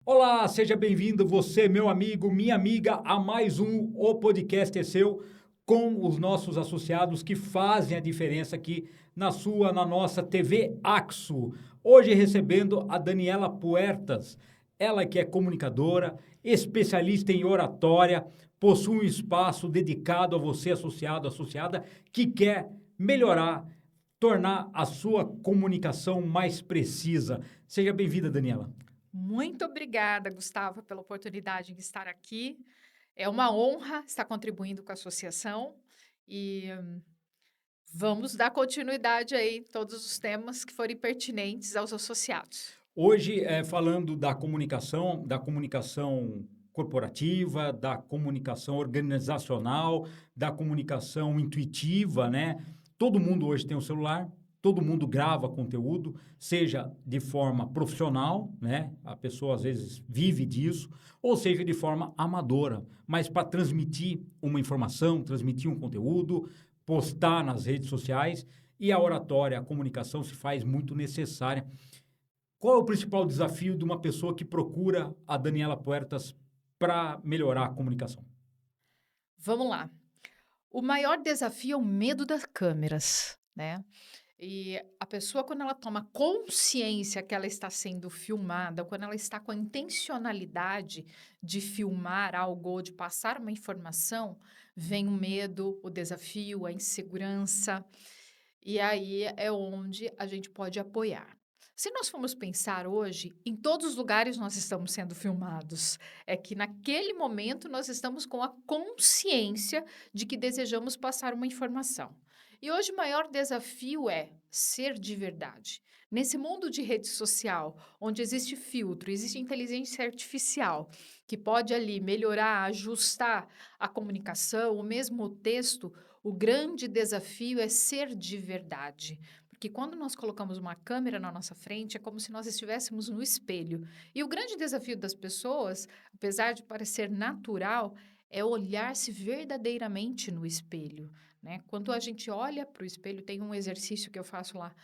Olá, seja bem-vindo, você, meu amigo, minha amiga, a mais um O Podcast é Seu, com os nossos associados que fazem a diferença aqui na nossa TV Axo. Hoje recebendo a Daniela Puertas, ela que é comunicadora, especialista em oratória, possui um espaço dedicado a você, associado, associada, que quer melhorar, tornar a sua comunicação mais precisa. Seja bem-vinda, Daniela. Muito obrigada, Gustavo, pela oportunidade de estar aqui. É uma honra estar contribuindo com a associação e vamos dar continuidade aí em todos os temas que forem pertinentes aos associados. Hoje, falando da comunicação corporativa, da comunicação organizacional, da comunicação intuitiva, né? Todo mundo hoje tem um celular, todo mundo grava conteúdo, seja de forma profissional, né? A pessoa às vezes vive disso, ou seja de forma amadora, mas para transmitir uma informação, transmitir um conteúdo, postar nas redes sociais, e a oratória, a comunicação se faz muito necessária. Qual é o principal desafio de uma pessoa que procura a Daniela Puertas para melhorar a comunicação? Vamos lá. O maior desafio é o medo das câmeras, né? E a pessoa, quando ela toma consciência que ela está sendo filmada, quando ela está com a intencionalidade de filmar algo ou de passar uma informação, vem o medo, o desafio, a insegurança. E aí é onde a gente pode apoiar. Se nós formos pensar hoje, em todos os lugares nós estamos sendo filmados. É que naquele momento nós estamos com a consciência de que desejamos passar uma informação. E hoje o maior desafio é ser de verdade. Nesse mundo de rede social, onde existe filtro, existe inteligência artificial, que pode ali melhorar, ajustar a comunicação, o mesmo texto, o grande desafio é ser de verdade. Porque quando nós colocamos uma câmera na nossa frente, é como se nós estivéssemos no espelho. E o grande desafio das pessoas, apesar de parecer natural, é olhar-se verdadeiramente no espelho, né? Quando a gente olha para o espelho, tem um exercício que eu faço lá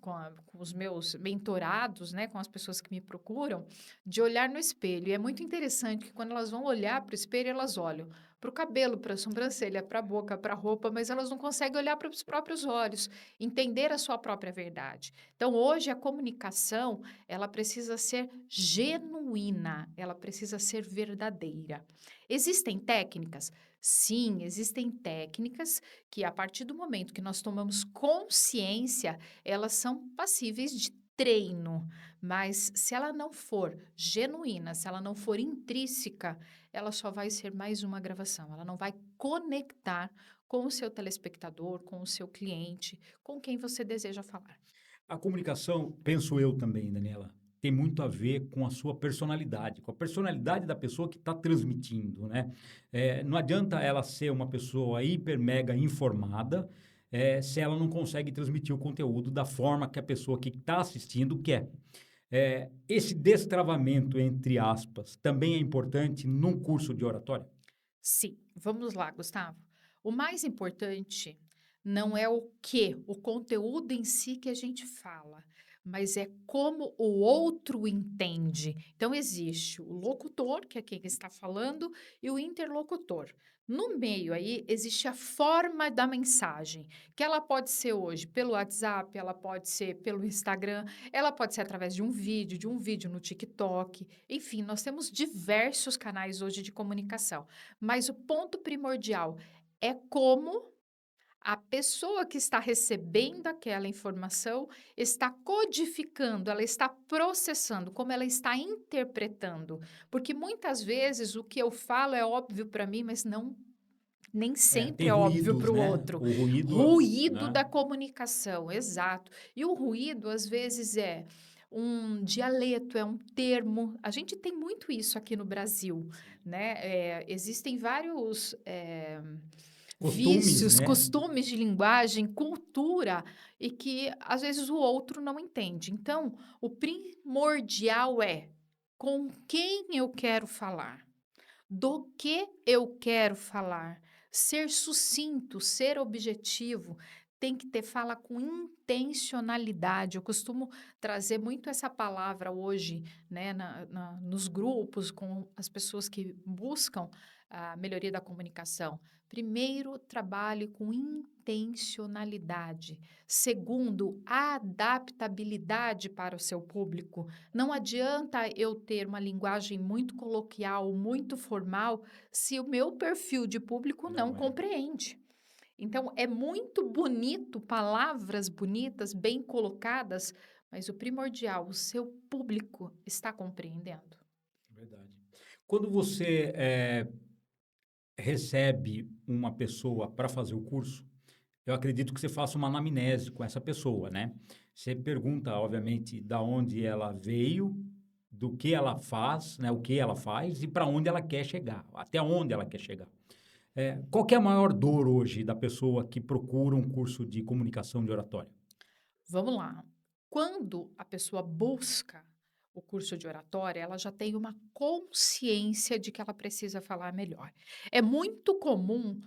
com os meus mentorados, né, com as pessoas que me procuram, de olhar no espelho. E é muito interessante que quando elas vão olhar para o espelho, elas olham para o cabelo, para a sobrancelha, para a boca, para a roupa, mas elas não conseguem olhar para os próprios olhos, entender a sua própria verdade. Então, hoje, a comunicação, ela precisa ser genuína, ela precisa ser verdadeira. Existem técnicas? Sim, existem técnicas que, a partir do momento que nós tomamos consciência, elas são passíveis de treino, mas se ela não for genuína, se ela não for intrínseca, ela só vai ser mais uma gravação. Ela não vai conectar com o seu telespectador, com o seu cliente, com quem você deseja falar. A comunicação, penso eu também, Daniela, tem muito a ver com a sua personalidade, com a personalidade da pessoa que está transmitindo, né? Não adianta ela ser uma pessoa hiper mega informada, se ela não consegue transmitir o conteúdo da forma que a pessoa que está assistindo quer. Esse destravamento, entre aspas, também é importante num curso de oratória? Sim, vamos lá, Gustavo. O mais importante não é o que, o conteúdo em si que a gente fala, mas é como o outro entende. Então, existe o locutor, que é quem está falando, e o interlocutor. No meio aí, existe a forma da mensagem, que ela pode ser hoje pelo WhatsApp, ela pode ser pelo Instagram, ela pode ser através de um vídeo no TikTok. Enfim, nós temos diversos canais hoje de comunicação. Mas o ponto primordial é como a pessoa que está recebendo aquela informação está codificando, ela está processando, como ela está interpretando. Porque muitas vezes o que eu falo é óbvio para mim, mas não nem Tem sempre é óbvio ruídos, para o né? outro. O ruído, Ruído né? da comunicação, exato. E o ruído, às vezes, é um dialeto, é um termo. A gente tem muito isso aqui no Brasil, né? Existem vários Costumes, vícios, né? costumes de linguagem, cultura, e que às vezes o outro não entende. Então, o primordial é com quem eu quero falar. Do que eu quero falar? Ser sucinto, ser objetivo, tem que ter fala com intencionalidade. Eu costumo trazer muito essa palavra hoje, né, nos grupos, com as pessoas que buscam a melhoria da comunicação. Primeiro, trabalhe com intencionalidade. Segundo, adaptabilidade para o seu público. Não adianta eu ter uma linguagem muito coloquial, muito formal, se o meu perfil de público não Não é. compreende. Então, é muito bonito, palavras bonitas, bem colocadas, mas o primordial, o seu público está compreendendo. Verdade. Quando você recebe uma pessoa para fazer o curso, eu acredito que você faça uma anamnese com essa pessoa, né? Você pergunta, obviamente, da onde ela veio, do que ela faz, né? O que ela faz e para onde ela quer chegar, até onde ela quer chegar. Qual que é a maior dor hoje da pessoa que procura um curso de comunicação de oratória? Vamos lá. Quando a pessoa busca o curso de oratória, ela já tem uma consciência de que ela precisa falar melhor. É muito comum,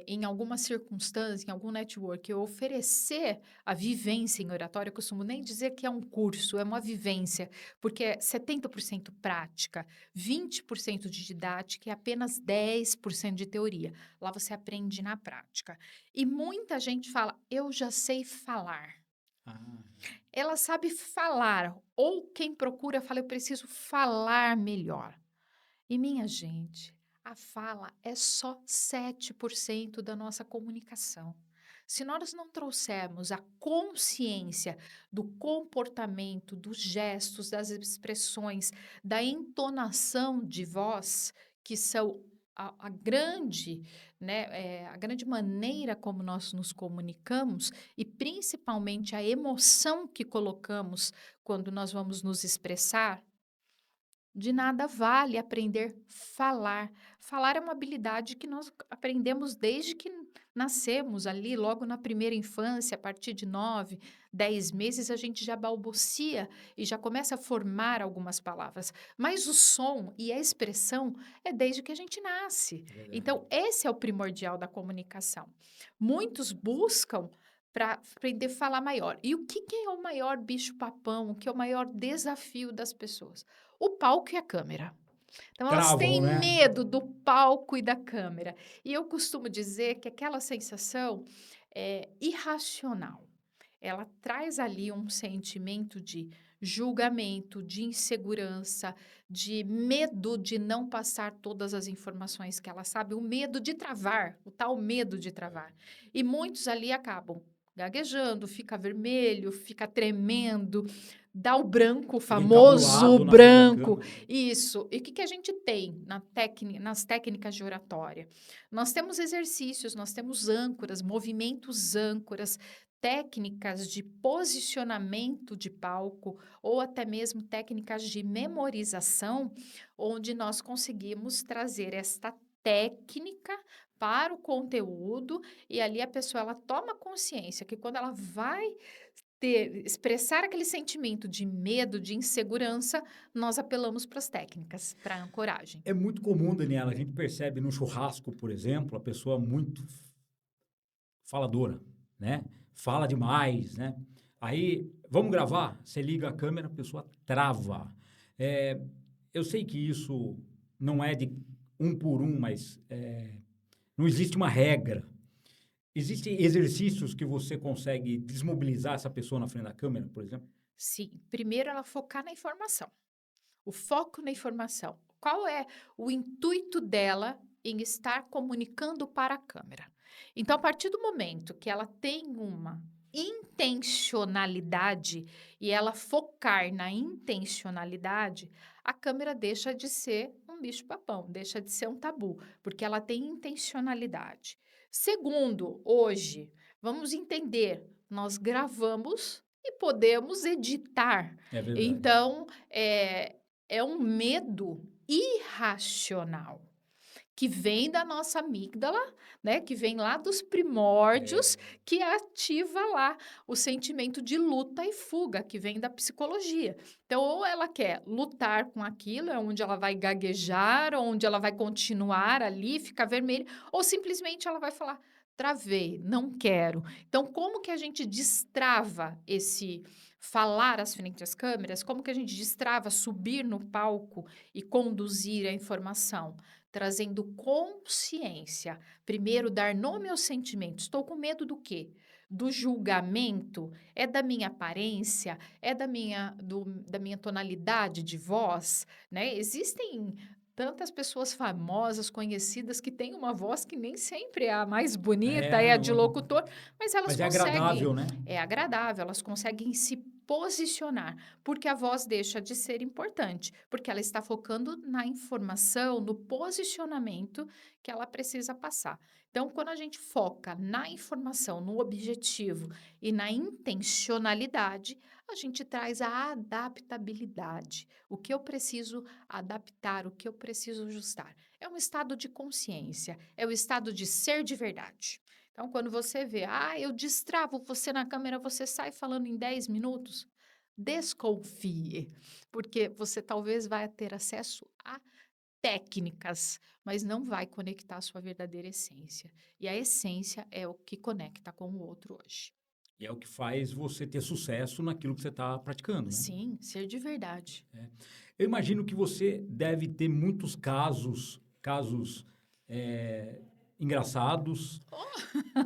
em alguma circunstância, em algum network, eu oferecer a vivência em oratória. Eu costumo nem dizer que é um curso, é uma vivência, porque é 70% prática, 20% de didática e apenas 10% de teoria. Lá você aprende na prática. E muita gente fala, eu já sei falar. Ah, Ela sabe falar, ou quem procura fala, eu preciso falar melhor. E minha gente, a fala é só 7% da nossa comunicação. Se nós não trouxermos a consciência do comportamento, dos gestos, das expressões, da entonação de voz, que são a grande, né, a grande maneira como nós nos comunicamos e principalmente a emoção que colocamos quando nós vamos nos expressar, de nada vale aprender falar. Falar é uma habilidade que nós aprendemos desde que nascemos ali, logo na primeira infância, a partir de 9, 10 meses, a gente já balbucia e já começa a formar algumas palavras. Mas o som e a expressão é desde que a gente nasce. é verdade. Então, esse é o primordial da comunicação. Muitos buscam para aprender a falar maior. E o que é o maior bicho-papão? O que é o maior desafio das pessoas? O palco e a câmera. Então, elas Travam, têm né? medo do palco e da câmera. E eu costumo dizer que aquela sensação é irracional. Ela traz ali um sentimento de julgamento, de insegurança, de medo de não passar todas as informações que ela sabe, o medo de travar, o tal medo de travar. E muitos ali acabam gaguejando, fica vermelho, fica tremendo, dá o branco, o Fica famoso encabulado na frente da branco. câmera. Isso. E o que a gente tem nas técnicas de oratória? Nós temos exercícios, nós temos âncoras, movimentos âncoras, técnicas de posicionamento de palco ou até mesmo técnicas de memorização, onde nós conseguimos trazer esta técnica para o conteúdo e ali a pessoa ela toma consciência que quando ela vai expressar aquele sentimento de medo, de insegurança, nós apelamos para as técnicas, para a ancoragem. É muito comum, Daniela, a gente percebe no churrasco, por exemplo, a pessoa muito faladora, né? Fala demais, né? Aí, vamos gravar? Você liga a câmera, a pessoa trava. É, eu sei que isso não é de um por um, mas não existe uma regra. Existem exercícios que você consegue desmobilizar essa pessoa na frente da câmera, por exemplo? Sim, primeiro ela focar na informação. O foco na informação. Qual é o intuito dela em estar comunicando para a câmera? Então, a partir do momento que ela tem uma intencionalidade e ela focar na intencionalidade, a câmera deixa de ser um bicho-papão, deixa de ser um tabu, porque ela tem intencionalidade. Segundo, hoje, vamos entender, nós gravamos e podemos editar. É verdade. Então, é um medo irracional que vem da nossa amígdala, né? Que vem lá dos primórdios, que ativa lá o sentimento de luta e fuga, que vem da psicologia. Então, ou ela quer lutar com aquilo, é onde ela vai gaguejar, onde ela vai continuar ali, ficar vermelha, ou simplesmente ela vai falar. travei, não quero. Então, como que a gente destrava esse falar às frente às câmeras? Como que a gente destrava subir no palco e conduzir a informação? Trazendo consciência. Primeiro, dar nome aos sentimentos. Estou com medo do quê? Do julgamento? É da minha aparência? É da minha tonalidade de voz? Né? Existem tantas pessoas famosas, conhecidas, que têm uma voz que nem sempre é a mais bonita, é a de Não, locutor, mas elas mas é conseguem, agradável, né? é agradável, elas conseguem se posicionar, porque a voz deixa de ser importante, porque ela está focando na informação, no posicionamento que ela precisa passar. Então, quando a gente foca na informação, no objetivo e na intencionalidade, a gente traz a adaptabilidade. O que eu preciso adaptar, o que eu preciso ajustar. É um estado de consciência, é o estado de ser de verdade. Então, quando você vê, eu destravo você na câmera, você sai falando em 10 minutos, desconfie, porque você talvez vai ter acesso a técnicas, mas não vai conectar a sua verdadeira essência. E a essência é o que conecta com o outro hoje. E é o que faz você ter sucesso naquilo que você está praticando, né? Sim, ser de verdade. Eu imagino que você deve ter muitos casos engraçados,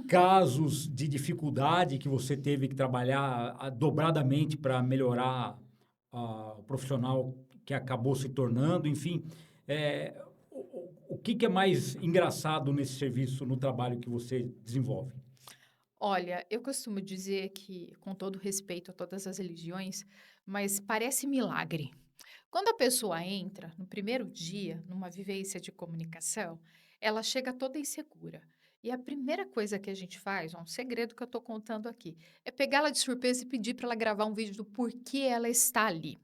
casos de dificuldade que você teve que trabalhar dobradamente para melhorar o profissional que acabou se tornando, enfim. O que é mais engraçado nesse serviço, no trabalho que você desenvolve? Olha, eu costumo dizer que, com todo respeito a todas as religiões, mas parece milagre. Quando a pessoa entra no primeiro dia, numa vivência de comunicação, ela chega toda insegura. E a primeira coisa que a gente faz, um segredo que eu estou contando aqui, é pegá-la de surpresa e pedir para ela gravar um vídeo do porquê ela está ali.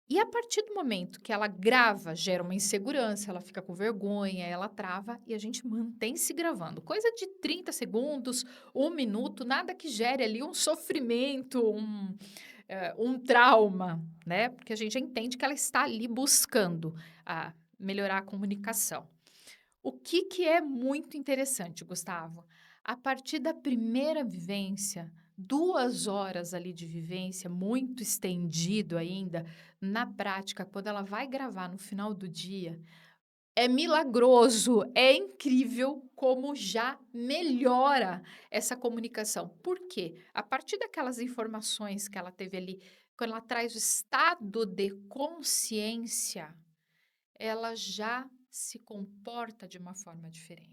E a partir do momento que ela grava, gera uma insegurança, ela fica com vergonha, ela trava e a gente mantém se gravando. Coisa de 30 segundos, 1 minuto, nada que gere ali um sofrimento, um trauma, né? Porque a gente entende que ela está ali buscando melhorar a comunicação. O que que é muito interessante, Gustavo? A partir da primeira vivência, 2 horas ali de vivência, muito estendido ainda, na prática, quando ela vai gravar no final do dia, é milagroso, é incrível como já melhora essa comunicação. Por quê? A partir daquelas informações que ela teve ali, quando ela traz o estado de consciência, ela já se comporta de uma forma diferente.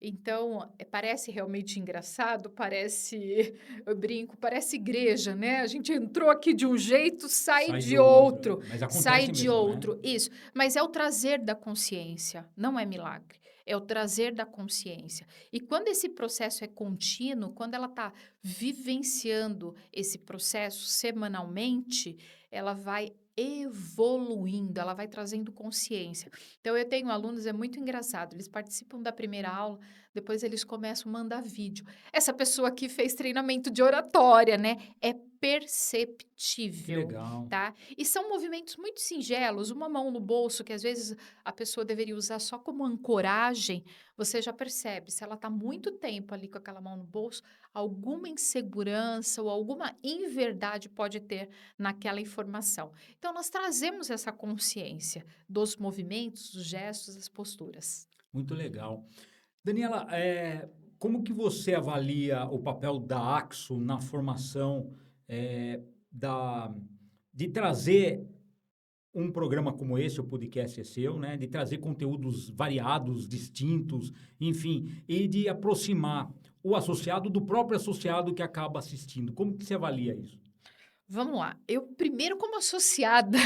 Então, parece realmente engraçado, parece, eu brinco, parece igreja, né? A gente entrou aqui de um jeito, Sai de outro, mas sai acontece de mesmo, né? outro, isso. Mas é o trazer da consciência, não é milagre. É o trazer da consciência. E quando esse processo é contínuo, quando ela está vivenciando esse processo semanalmente, ela vai evoluindo, ela vai trazendo consciência. Então, eu tenho alunos, é muito engraçado, eles participam da primeira aula, depois eles começam a mandar vídeo. Essa pessoa aqui fez treinamento de oratória, né? É Que perceptível, legal. tá? E são movimentos muito singelos, uma mão no bolso, que às vezes a pessoa deveria usar só como ancoragem, você já percebe, se ela está muito tempo ali com aquela mão no bolso, alguma insegurança ou alguma inverdade pode ter naquela informação. Então, nós trazemos essa consciência dos movimentos, dos gestos, das posturas. Muito legal. Daniela, como que você avalia o papel da Axo na formação eh, da, de trazer um programa como esse, o podcast é seu, né? De trazer conteúdos variados, distintos, enfim, e de aproximar o associado do próprio associado que acaba assistindo. Como que você avalia isso? Vamos lá. Eu primeiro como associada,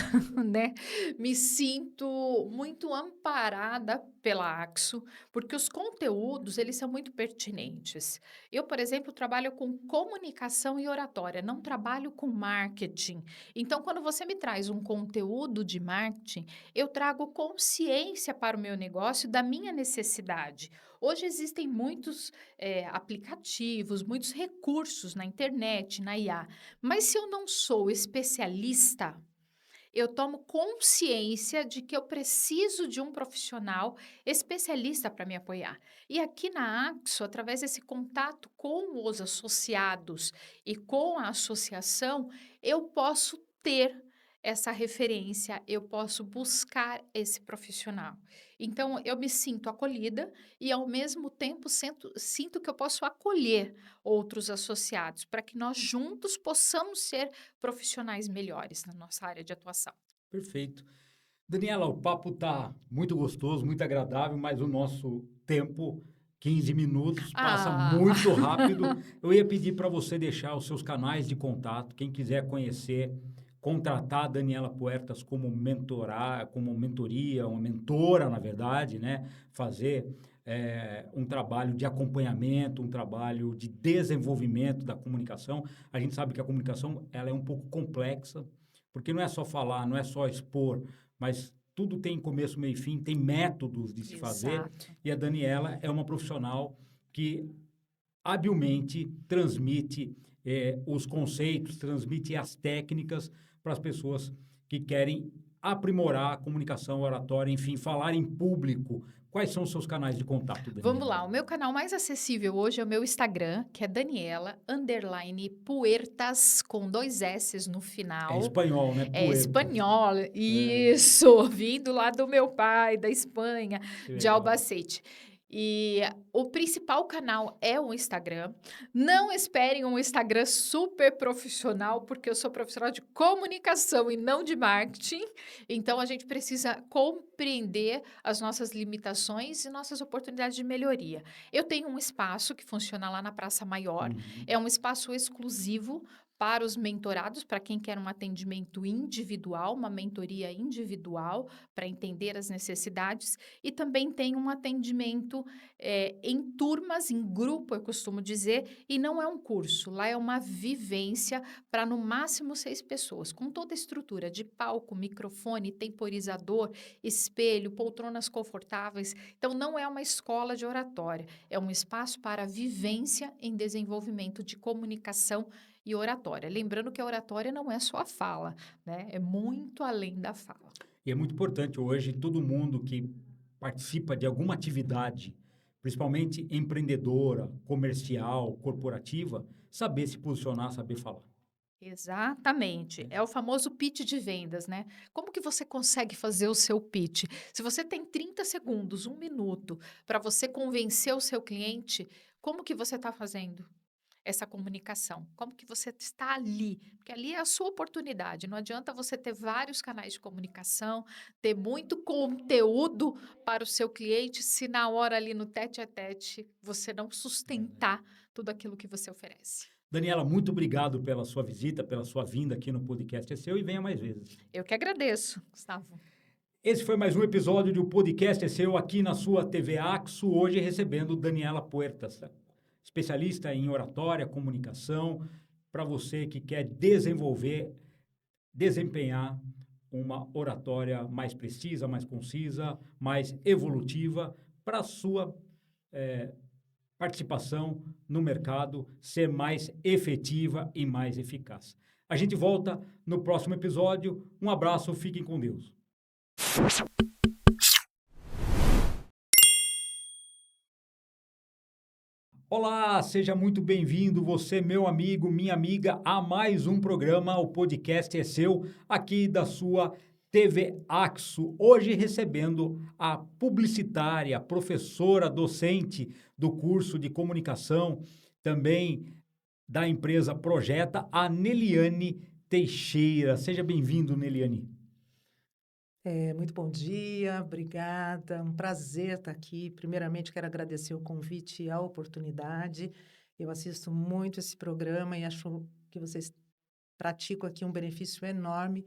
né, me sinto muito amparada pela Axo, porque os conteúdos, eles são muito pertinentes. Eu, por exemplo, trabalho com comunicação e oratória, não trabalho com marketing. Então, quando você me traz um conteúdo de marketing, eu trago consciência para o meu negócio da minha necessidade. Hoje existem muitos aplicativos, muitos recursos na internet, na IA. Mas se eu não sou especialista, eu tomo consciência de que eu preciso de um profissional especialista para me apoiar. E aqui na Axo, através desse contato com os associados e com a associação, eu posso ter essa referência, eu posso buscar esse profissional. Então, eu me sinto acolhida e, ao mesmo tempo, sinto que eu posso acolher outros associados para que nós juntos possamos ser profissionais melhores na nossa área de atuação. Perfeito. Daniela, o papo tá muito gostoso, muito agradável, mas o nosso tempo, 15 minutos, passa Ah, muito rápido. Eu ia pedir para você deixar os seus canais de contato, quem quiser conhecer, contratar a Daniela Puertas como como mentoria, uma mentora, na verdade, né? Fazer um trabalho de acompanhamento, um trabalho de desenvolvimento da comunicação. A gente sabe que a comunicação ela é um pouco complexa, porque não é só falar, não é só expor, mas tudo tem começo, meio e fim, tem métodos de se fazer. exato. E a Daniela é uma profissional que habilmente transmite os conceitos, transmite as técnicas para as pessoas que querem aprimorar a comunicação oratória, enfim, falar em público. Quais são os seus canais de contato, Vamos Daniela? lá, o meu canal mais acessível hoje é o meu Instagram, que é Daniela_Puertas, com 2 S's no É final. espanhol, né? É Puertas. espanhol, isso, vindo lá do meu pai, da Espanha, Que de legal. Albacete. E o principal canal é o Instagram. Não esperem um Instagram super profissional, porque eu sou profissional de comunicação e não de marketing. Então a gente precisa compreender as nossas limitações e nossas oportunidades de melhoria. Eu tenho um espaço que funciona lá na Praça Maior, Uhum. é um espaço exclusivo para os mentorados, para quem quer um atendimento individual, uma mentoria individual, para entender as necessidades, e também tem um atendimento em turmas, em grupo, eu costumo dizer, e não é um curso, lá é uma vivência para no máximo 6 pessoas, com toda a estrutura de palco, microfone, temporizador, espelho, poltronas confortáveis. Então, não é uma escola de oratória, é um espaço para vivência em desenvolvimento de comunicação e oratória. Lembrando que a oratória não é só a fala, né? É muito além da fala. E é muito importante hoje todo mundo que participa de alguma atividade, principalmente empreendedora, comercial, corporativa, saber se posicionar, saber falar. Exatamente. Né? É o famoso pitch de vendas, né? Como que você consegue fazer o seu pitch? Se você tem 30 segundos, 1 minuto, para você convencer o seu cliente, como que você está fazendo essa comunicação? Como que você está ali? Porque ali é a sua oportunidade. Não adianta você ter vários canais de comunicação, ter muito conteúdo para o seu cliente, se na hora ali no tete a tete você não sustentar tudo aquilo que você oferece. Daniela, muito obrigado pela sua visita, pela sua vinda aqui no podcast É Seu e venha mais vezes. Eu que agradeço, Gustavo. Esse foi mais um episódio do Podcast É Seu aqui na sua TV Axo, hoje recebendo Daniela Puertas, especialista em oratória, comunicação, para você que quer desempenhar uma oratória mais precisa, mais concisa, mais evolutiva para a sua participação no mercado ser mais efetiva e mais eficaz. A gente volta no próximo episódio. Um abraço, fiquem com Deus. Olá, seja muito bem-vindo, você, meu amigo, minha amiga, a mais um programa, o podcast é seu, aqui da sua TV Axo. Hoje recebendo a publicitária, professora, docente do curso de comunicação, também da empresa Projeta, a Neliane Teixeira. Seja bem-vindo, Neliane. Muito bom dia, obrigada. Um prazer estar aqui. Primeiramente, quero agradecer o convite e a oportunidade. Eu assisto muito esse programa e acho que vocês praticam aqui um benefício enorme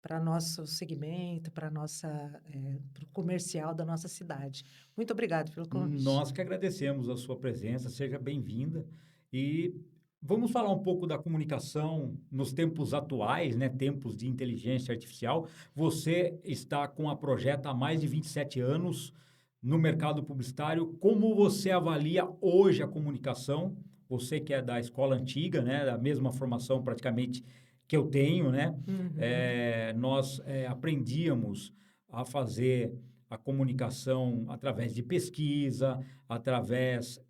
para nosso segmento, para o comercial da nossa cidade. Muito obrigada pelo convite. Nós que agradecemos a sua presença, seja bem-vinda. E vamos falar um pouco da comunicação nos tempos atuais, né? Tempos de inteligência artificial. Você está com a Projeta há mais de 27 anos no mercado publicitário. Como você avalia hoje a comunicação? Você que é da escola antiga, né? Da mesma formação praticamente que eu tenho, né? Uhum. Nós aprendíamos a fazer a comunicação através de pesquisa, através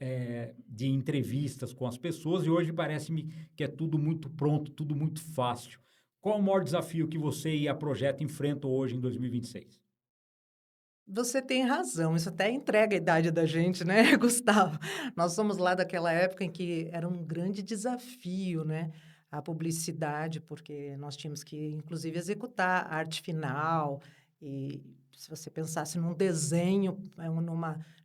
de entrevistas com as pessoas, e hoje parece-me que é tudo muito pronto, tudo muito fácil. Qual o maior desafio que você e a Projeto enfrentam hoje em 2026? Você tem razão, isso até entrega a idade da gente, né, Gustavo? Nós somos lá daquela época em que era um grande desafio, né, a publicidade, porque nós tínhamos que, inclusive, executar a arte final, e se você pensasse num desenho,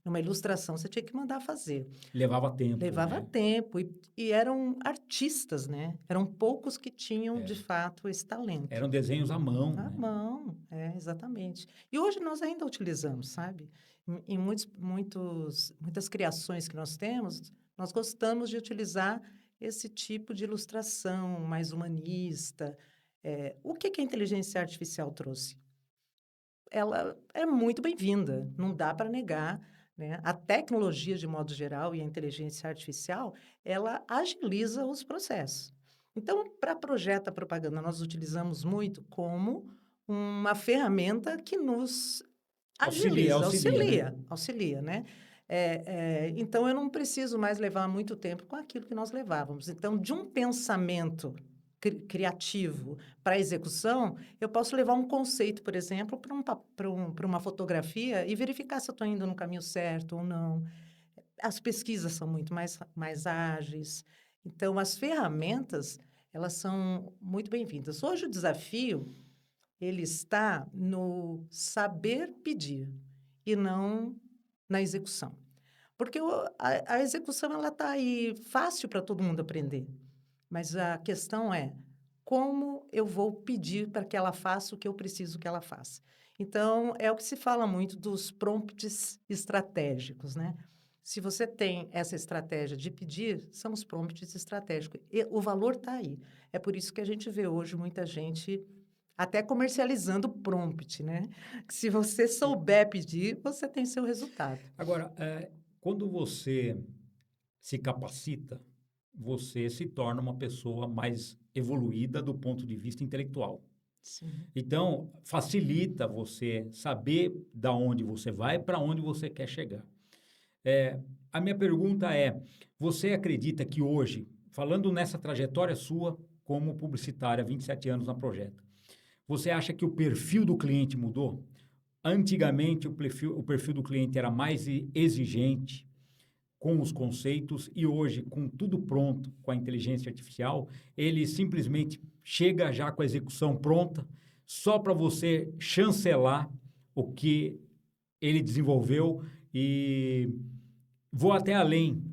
numa ilustração, você tinha que mandar fazer. Levava tempo, Levava né? tempo, e eram artistas, né? Eram poucos que tinham, de É. fato, esse talento. Eram desenhos à mão, À né? mão, exatamente. E hoje nós ainda utilizamos, sabe? Em muitas criações que nós temos, nós gostamos de utilizar esse tipo de ilustração mais humanista. O que que a inteligência artificial trouxe? Ela é muito bem-vinda, não dá para negar, né? A tecnologia, de modo geral, e a inteligência artificial, ela agiliza os processos. Então, para projeto a propaganda, nós utilizamos muito como uma ferramenta que nos agiliza, Auxilia, né? auxilia, né? Então, eu não preciso mais levar muito tempo com aquilo que nós levávamos. Então, de um pensamento criativo para a execução, eu posso levar um conceito, por exemplo, para uma fotografia e verificar se eu estou indo no caminho certo ou não. As pesquisas são muito mais ágeis. Então, as ferramentas, elas são muito bem-vindas. Hoje, o desafio, ele está no saber pedir e não na execução. Porque a execução, ela está aí fácil para todo mundo aprender. Mas a questão é como eu vou pedir para que ela faça o que eu preciso que ela faça. Então, é o que se fala muito dos prompts estratégicos, né? Se você tem essa estratégia de pedir, são os prompts estratégicos. E o valor está aí. É por isso que a gente vê hoje muita gente até comercializando prompt, né? Que se você souber pedir, você tem seu resultado. Agora, quando você se capacita, você se torna uma pessoa mais evoluída do ponto de vista intelectual. Sim. Então, facilita você saber da onde você vai, para onde você quer chegar. A minha pergunta é: você acredita que hoje, falando nessa trajetória sua como publicitária, 27 anos na Projeto, você acha que o perfil do cliente mudou? Antigamente, o perfil do cliente era mais exigente com os conceitos e hoje, com tudo pronto, com a inteligência artificial, ele simplesmente chega já com a execução pronta, só para você chancelar o que ele desenvolveu e vou até além.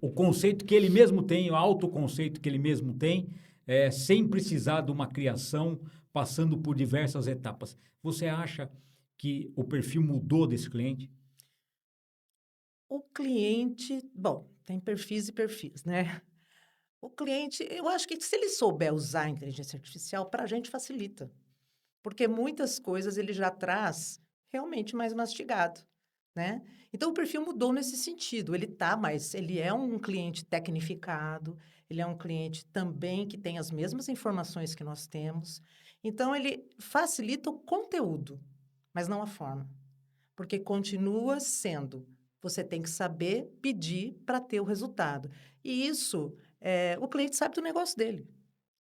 O conceito que ele mesmo tem, o autoconceito que ele mesmo tem, sem precisar de uma criação, passando por diversas etapas. Você acha que o perfil mudou desse cliente? O cliente, bom, tem perfis e perfis, né? O cliente, eu acho que se ele souber usar a inteligência artificial, para a gente facilita. Porque muitas coisas ele já traz realmente mais mastigado, né? Então, o perfil mudou nesse sentido. Ele é um cliente tecnificado, ele é um cliente também que tem as mesmas informações que nós temos. Então, ele facilita o conteúdo, mas não a forma. Porque continua sendo, você tem que saber pedir para ter o resultado. E isso, o cliente sabe do negócio dele.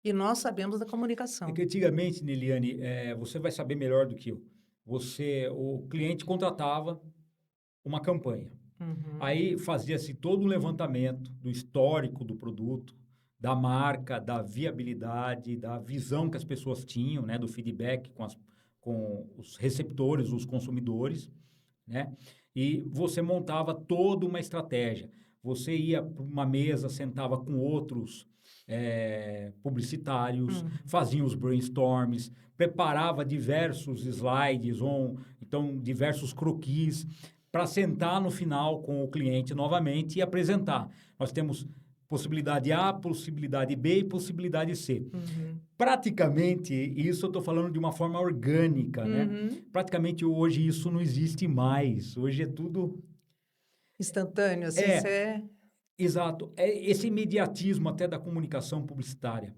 E nós sabemos da É comunicação. que antigamente, Neliane, você vai saber melhor do que eu. O cliente contratava uma campanha. Uhum. Aí fazia-se todo um levantamento do histórico do produto, da marca, da viabilidade, da visão que as pessoas tinham, né, do feedback com os receptores, os consumidores, né? E você montava toda uma estratégia. Você ia para uma mesa, sentava com outros publicitários, fazia os brainstorms, preparava diversos slides ou então diversos croquis para sentar no final com o cliente novamente e apresentar. Nós temos possibilidade A, possibilidade B e possibilidade C. Praticamente, isso eu estou falando de uma forma orgânica, né? Praticamente hoje isso não existe mais. Hoje é tudo... Instantâneo, assim, você... Exato. É esse imediatismo até da comunicação publicitária.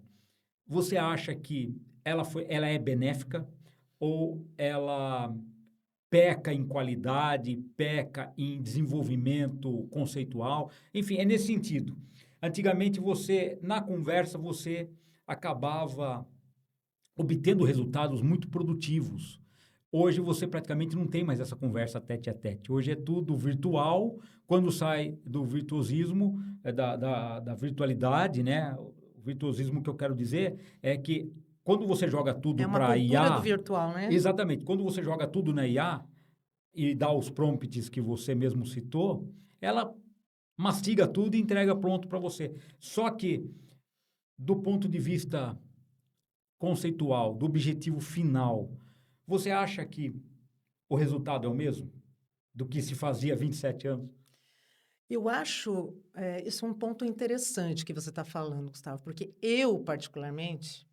você acha que ela é benéfica ou ela peca em qualidade, peca em desenvolvimento conceitual? Enfim, é nesse sentido. Antigamente na conversa, você acabava obtendo resultados muito produtivos. Hoje você praticamente não tem mais essa conversa tete a tete. Hoje é tudo virtual. Quando sai do virtuosismo, da virtualidade, né? O virtuosismo que eu quero dizer é que quando você joga É tudo uma para cultura do IA, virtual, né? exatamente, quando você joga tudo na IA e dá os prompts que você mesmo citou, ela mastiga tudo e entrega pronto para você. Só que, do ponto de vista conceitual, do objetivo final, você acha que o resultado é o mesmo do que se fazia há 27 anos? Eu acho isso um ponto interessante que você está falando, Gustavo, porque eu, particularmente,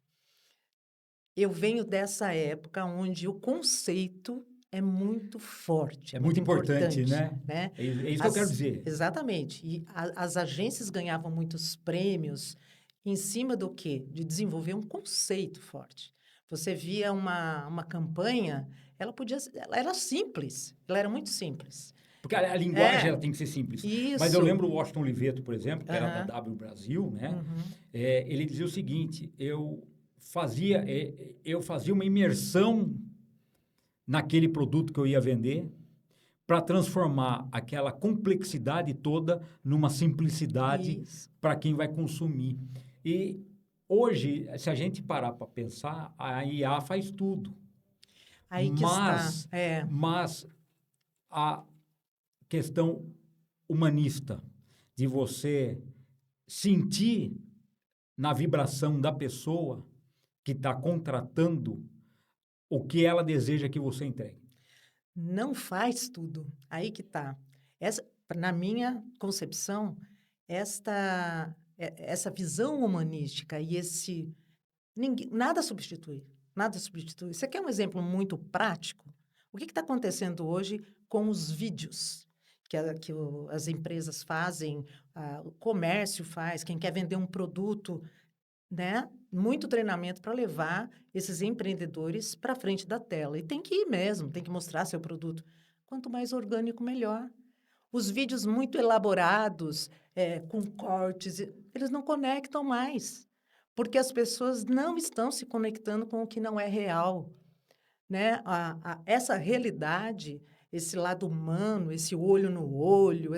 eu venho dessa época onde o conceito é muito forte, é É muito muito importante, importante, né? né? É isso que eu quero dizer. Exatamente. E as agências ganhavam muitos prêmios em cima do quê? De desenvolver um conceito forte. Você via uma campanha, ela era simples, ela era muito simples. Porque a linguagem É, ela tem que ser simples. Mas eu isso. lembro o Washington Oliveto, por exemplo, que era da Aham. W Brasil, né? Uhum. Ele dizia o seguinte: eu fazia uma imersão naquele produto que eu ia vender para transformar aquela complexidade toda numa simplicidade Isso. para quem vai consumir. E hoje, se a gente parar para pensar, a IA faz tudo. Aí que está. Mas, mas a questão humanista de você sentir na vibração da pessoa que está contratando o que ela deseja que você entregue. Não faz tudo. Aí que está. Na minha concepção, essa visão humanística e nada substitui. Nada substitui. Você quer um exemplo muito prático? O que está acontecendo hoje com os vídeos que as empresas fazem, o comércio faz, quem quer vender um produto, né? Muito treinamento para levar esses empreendedores para frente da tela. E tem que ir mesmo, tem que mostrar seu produto. Quanto mais orgânico, melhor. Os vídeos muito elaborados, com cortes, eles não conectam mais, porque as pessoas não estão se conectando com o que não é real, né? Essa realidade, esse lado humano, esse olho no olho,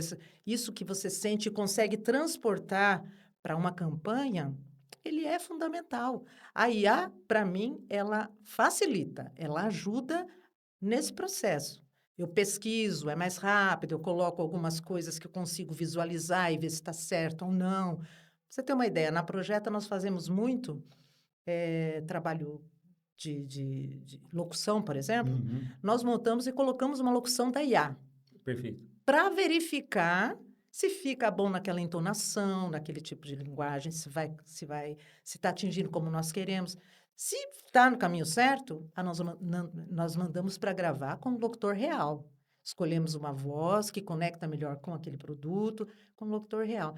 isso que você sente e consegue transportar para uma campanha, ele é fundamental. A IA, para mim, ela facilita, ela ajuda nesse processo. Eu pesquiso, é mais rápido, eu coloco algumas coisas que eu consigo visualizar e ver se está certo ou não. Pra você ter uma ideia, na Projeta nós fazemos muito trabalho de locução, por exemplo. Uhum. Nós montamos e colocamos uma locução da IA Perfeito. para verificar se fica bom naquela entonação, naquele tipo de linguagem, se está atingindo como nós queremos. Se está no caminho certo, nós mandamos para gravar com o locutor real. Escolhemos uma voz que conecta melhor com aquele produto, com o locutor real.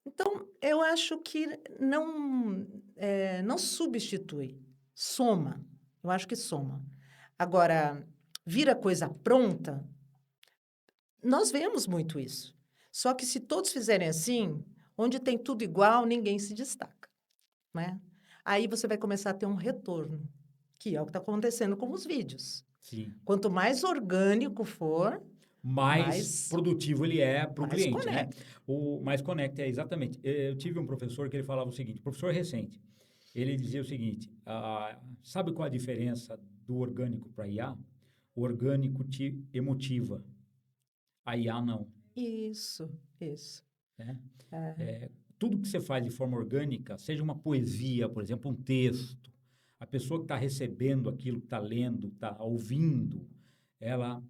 Então, eu acho que não substitui, soma. Eu acho que soma. Agora, vira coisa pronta, nós vemos muito isso. Só que se todos fizerem assim, onde tem tudo igual, ninguém se destaca, né? Aí você vai começar a ter um retorno, que é o que está acontecendo com os vídeos. Sim. Quanto mais orgânico for, Mais mais, produtivo ele é para o mais cliente, né? conecta. O mais conecta, exatamente. Eu tive um professor que ele falava o seguinte, professor recente, ele dizia o seguinte, sabe qual a diferença do orgânico para IA? O orgânico te emotiva, a IA não, Isso, isso. né? É. Tudo que você faz de forma orgânica, seja uma poesia, por exemplo, um texto, a pessoa que está recebendo aquilo, que está lendo, está ouvindo, ela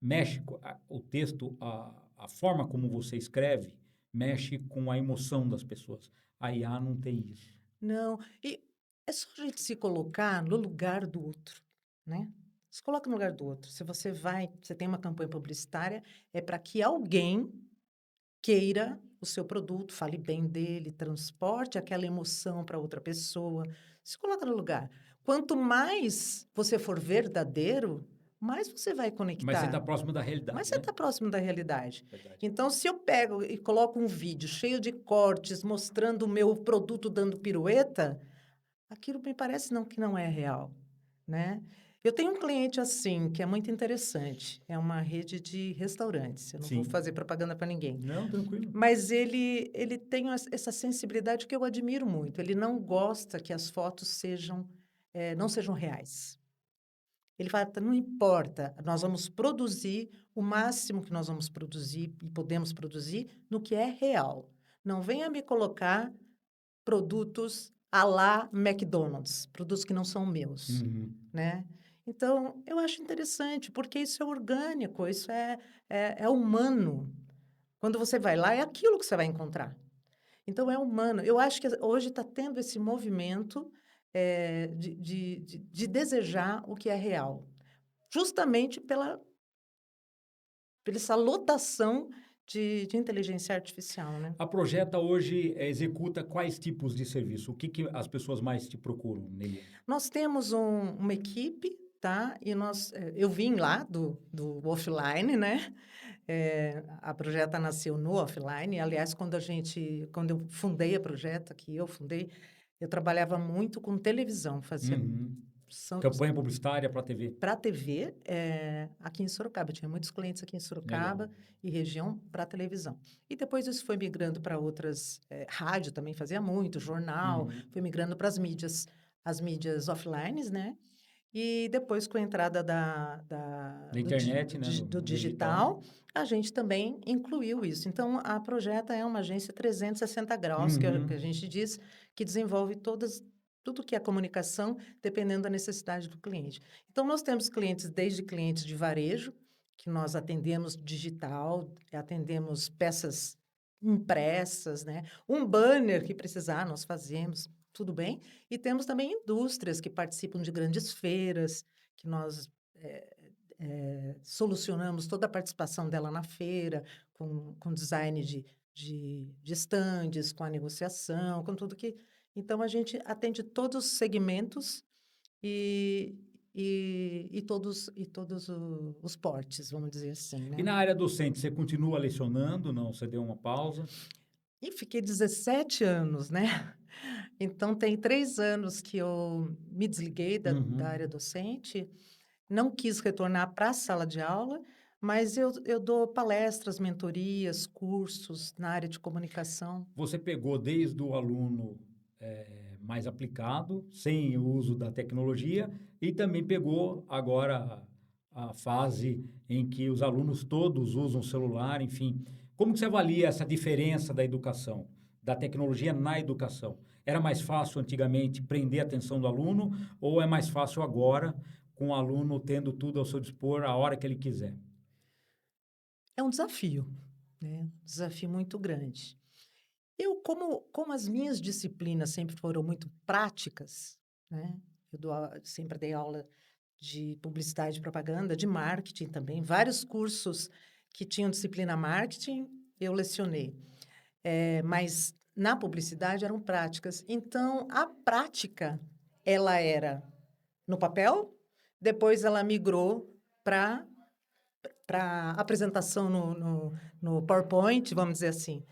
mexe com o texto, a forma como você escreve, mexe com a emoção das pessoas. A IA não tem isso. Não, e é só a gente se colocar no lugar do outro, né? Se coloca no lugar do outro. Se você tem uma campanha publicitária, é para que alguém queira o seu produto, fale bem dele, transporte aquela emoção para outra pessoa, se coloca no lugar. Quanto mais você for verdadeiro, mais você vai Mas você está conectar. próximo da Mas realidade, você né? está próximo da realidade. Verdade. Então, se eu pego e coloco um vídeo cheio de cortes, mostrando o meu produto dando pirueta, aquilo me parece que não é real, né? Eu tenho um cliente assim, que é muito interessante. É uma rede de restaurantes. Eu não vou Sim. fazer propaganda para ninguém. Não, tranquilo. Mas ele tem essa sensibilidade que eu admiro muito. Ele não gosta que as fotos não sejam reais. Ele fala, não importa, nós vamos produzir o máximo que nós vamos produzir e podemos produzir no que é real. Não venha me colocar produtos à la McDonald's, produtos que não são meus, Uhum. né? Então, eu acho interessante, porque isso é orgânico, isso é humano. Quando você vai lá, é aquilo que você vai encontrar. Então, é humano. Eu acho que hoje está tendo esse movimento de desejar o que é real. Justamente pela essa lotação de inteligência artificial, né? A Projeta hoje executa quais tipos de serviço? O que as pessoas mais te procuram, Nelia? Nós temos uma equipe, tá? E eu vim lá do offline, né? A Projeta nasceu no offline. Aliás, quando eu fundei a Projeta, que eu fundei, eu trabalhava muito com televisão, fazia Uhum. Campanha publicitária para a TV. para a TV, aqui em Sorocaba. Eu tinha muitos clientes aqui em Sorocaba Legal. e região para televisão. E depois isso foi migrando para outras, rádio também fazia muito, jornal, Uhum. foi migrando para as mídias offline, né? E depois, com a entrada Da internet, né? do Do digital. digital, a gente também incluiu isso. Então, a Projeta é uma agência 360 graus, que a Uhum. gente diz, que desenvolve tudo que é comunicação, dependendo da necessidade do cliente. Então, nós temos clientes, desde clientes de varejo, que nós atendemos digital, atendemos peças impressas, né? Um banner que precisar, nós fazemos, tudo bem. E temos também indústrias que participam de grandes feiras, que nós solucionamos toda a participação dela na feira, com design de estandes, com a negociação, com tudo que. Então, a gente atende todos os segmentos e todos os portes, vamos dizer assim, E né? na área docente, você continua lecionando? Não, você deu uma pausa? E fiquei 17 anos, né? Então, tem 3 anos que eu me desliguei da área Uhum. docente, não quis retornar para a sala de aula, mas eu dou palestras, mentorias, cursos na área de comunicação. Você pegou desde o aluno mais aplicado, sem o uso da tecnologia, e também pegou agora a fase em que os alunos todos usam celular, enfim. Como que você avalia essa diferença da educação, da tecnologia na educação? Era mais fácil antigamente prender a atenção do aluno ou é mais fácil agora, com o aluno tendo tudo ao seu dispor a hora que ele quiser? É um desafio, né? Um desafio muito grande. Como as minhas disciplinas sempre foram muito práticas, né? Sempre dei aula de publicidade e propaganda, de marketing também, vários cursos que tinham disciplina marketing, eu lecionei. Mas na publicidade eram práticas. Então, a prática, ela era no papel, depois ela migrou para apresentação no PowerPoint, vamos dizer assim.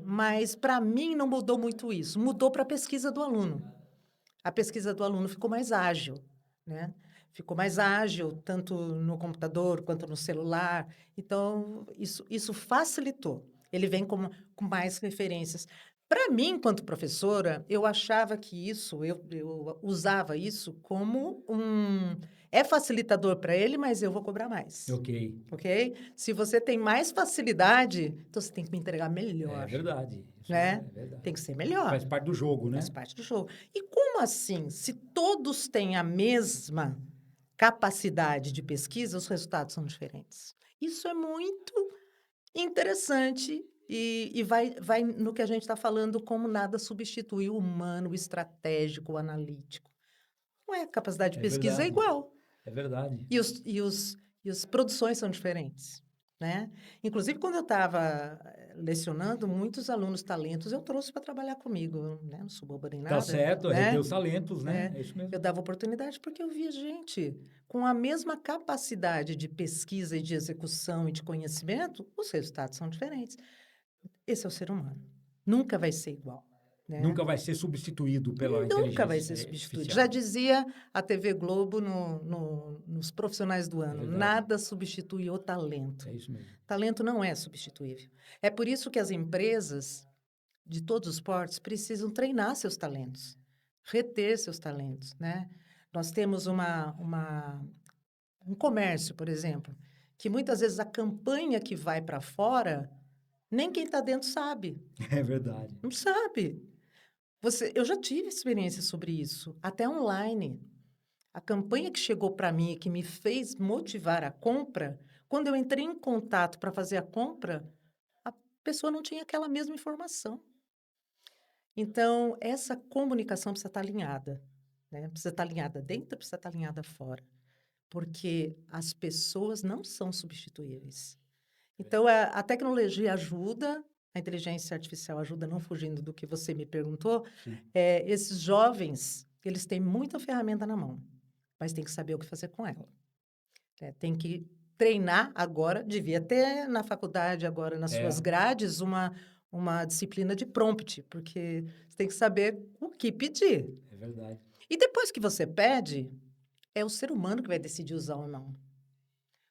Mas, para mim, não mudou muito isso. Mudou para a pesquisa do aluno. A pesquisa do aluno ficou mais ágil, né? Ficou mais ágil, tanto no computador quanto no celular. Então, isso facilitou. Ele vem com mais referências. Para mim, enquanto professora, eu achava que eu usava isso como É facilitador para ele, mas eu vou cobrar mais. Ok. Ok? Se você tem mais facilidade, então você tem que me entregar É melhor, verdade. Isso né? é verdade. Tem que ser melhor. Faz parte do jogo, Faz né? parte do jogo. E como assim? Se todos têm a mesma capacidade de pesquisa, os resultados são diferentes. Isso é muito interessante e vai no que a gente está falando, como nada substitui o humano, o estratégico, o analítico. Não é a capacidade de É pesquisa é verdade. igual. É verdade. E as produções são diferentes. né? Inclusive, quando eu estava lecionando, muitos alunos talentos eu trouxe para trabalhar comigo, né? Não sou boba nem Tá nada, certo, reter né? os talentos, né? É, É isso mesmo. eu dava oportunidade porque eu via gente com a mesma capacidade de pesquisa e de execução e de conhecimento, os resultados são diferentes. Esse é o ser humano. Nunca vai ser igual, né? Nunca vai ser substituído pela Nunca vai inteligência ser substituído. Já artificial. dizia a TV Globo nos Profissionais do É Ano, verdade. nada substitui o talento. É isso mesmo. Talento não é substituível. É por isso que as empresas de todos os portos precisam treinar seus talentos, reter seus talentos, né? Nós temos um comércio, por exemplo, que muitas vezes a campanha que vai para fora, nem quem está dentro sabe. É verdade. Não sabe. Eu já tive experiência sobre isso, até online. A campanha que chegou para mim e que me fez motivar a compra, quando eu entrei em contato para fazer a compra, a pessoa não tinha aquela mesma informação. Então, essa comunicação precisa estar alinhada, né? Precisa estar alinhada dentro, precisa estar alinhada fora, porque as pessoas não são substituíveis. Então, a tecnologia ajuda, a inteligência artificial ajuda, não fugindo do que você me perguntou. Sim. Esses jovens, eles têm muita ferramenta na mão, mas tem que saber o que fazer com ela. Tem que treinar agora, devia ter na faculdade agora, nas suas grades, uma disciplina de prompt, porque você tem que saber o que pedir. É verdade. E depois que você pede, é o ser humano que vai decidir usar ou não.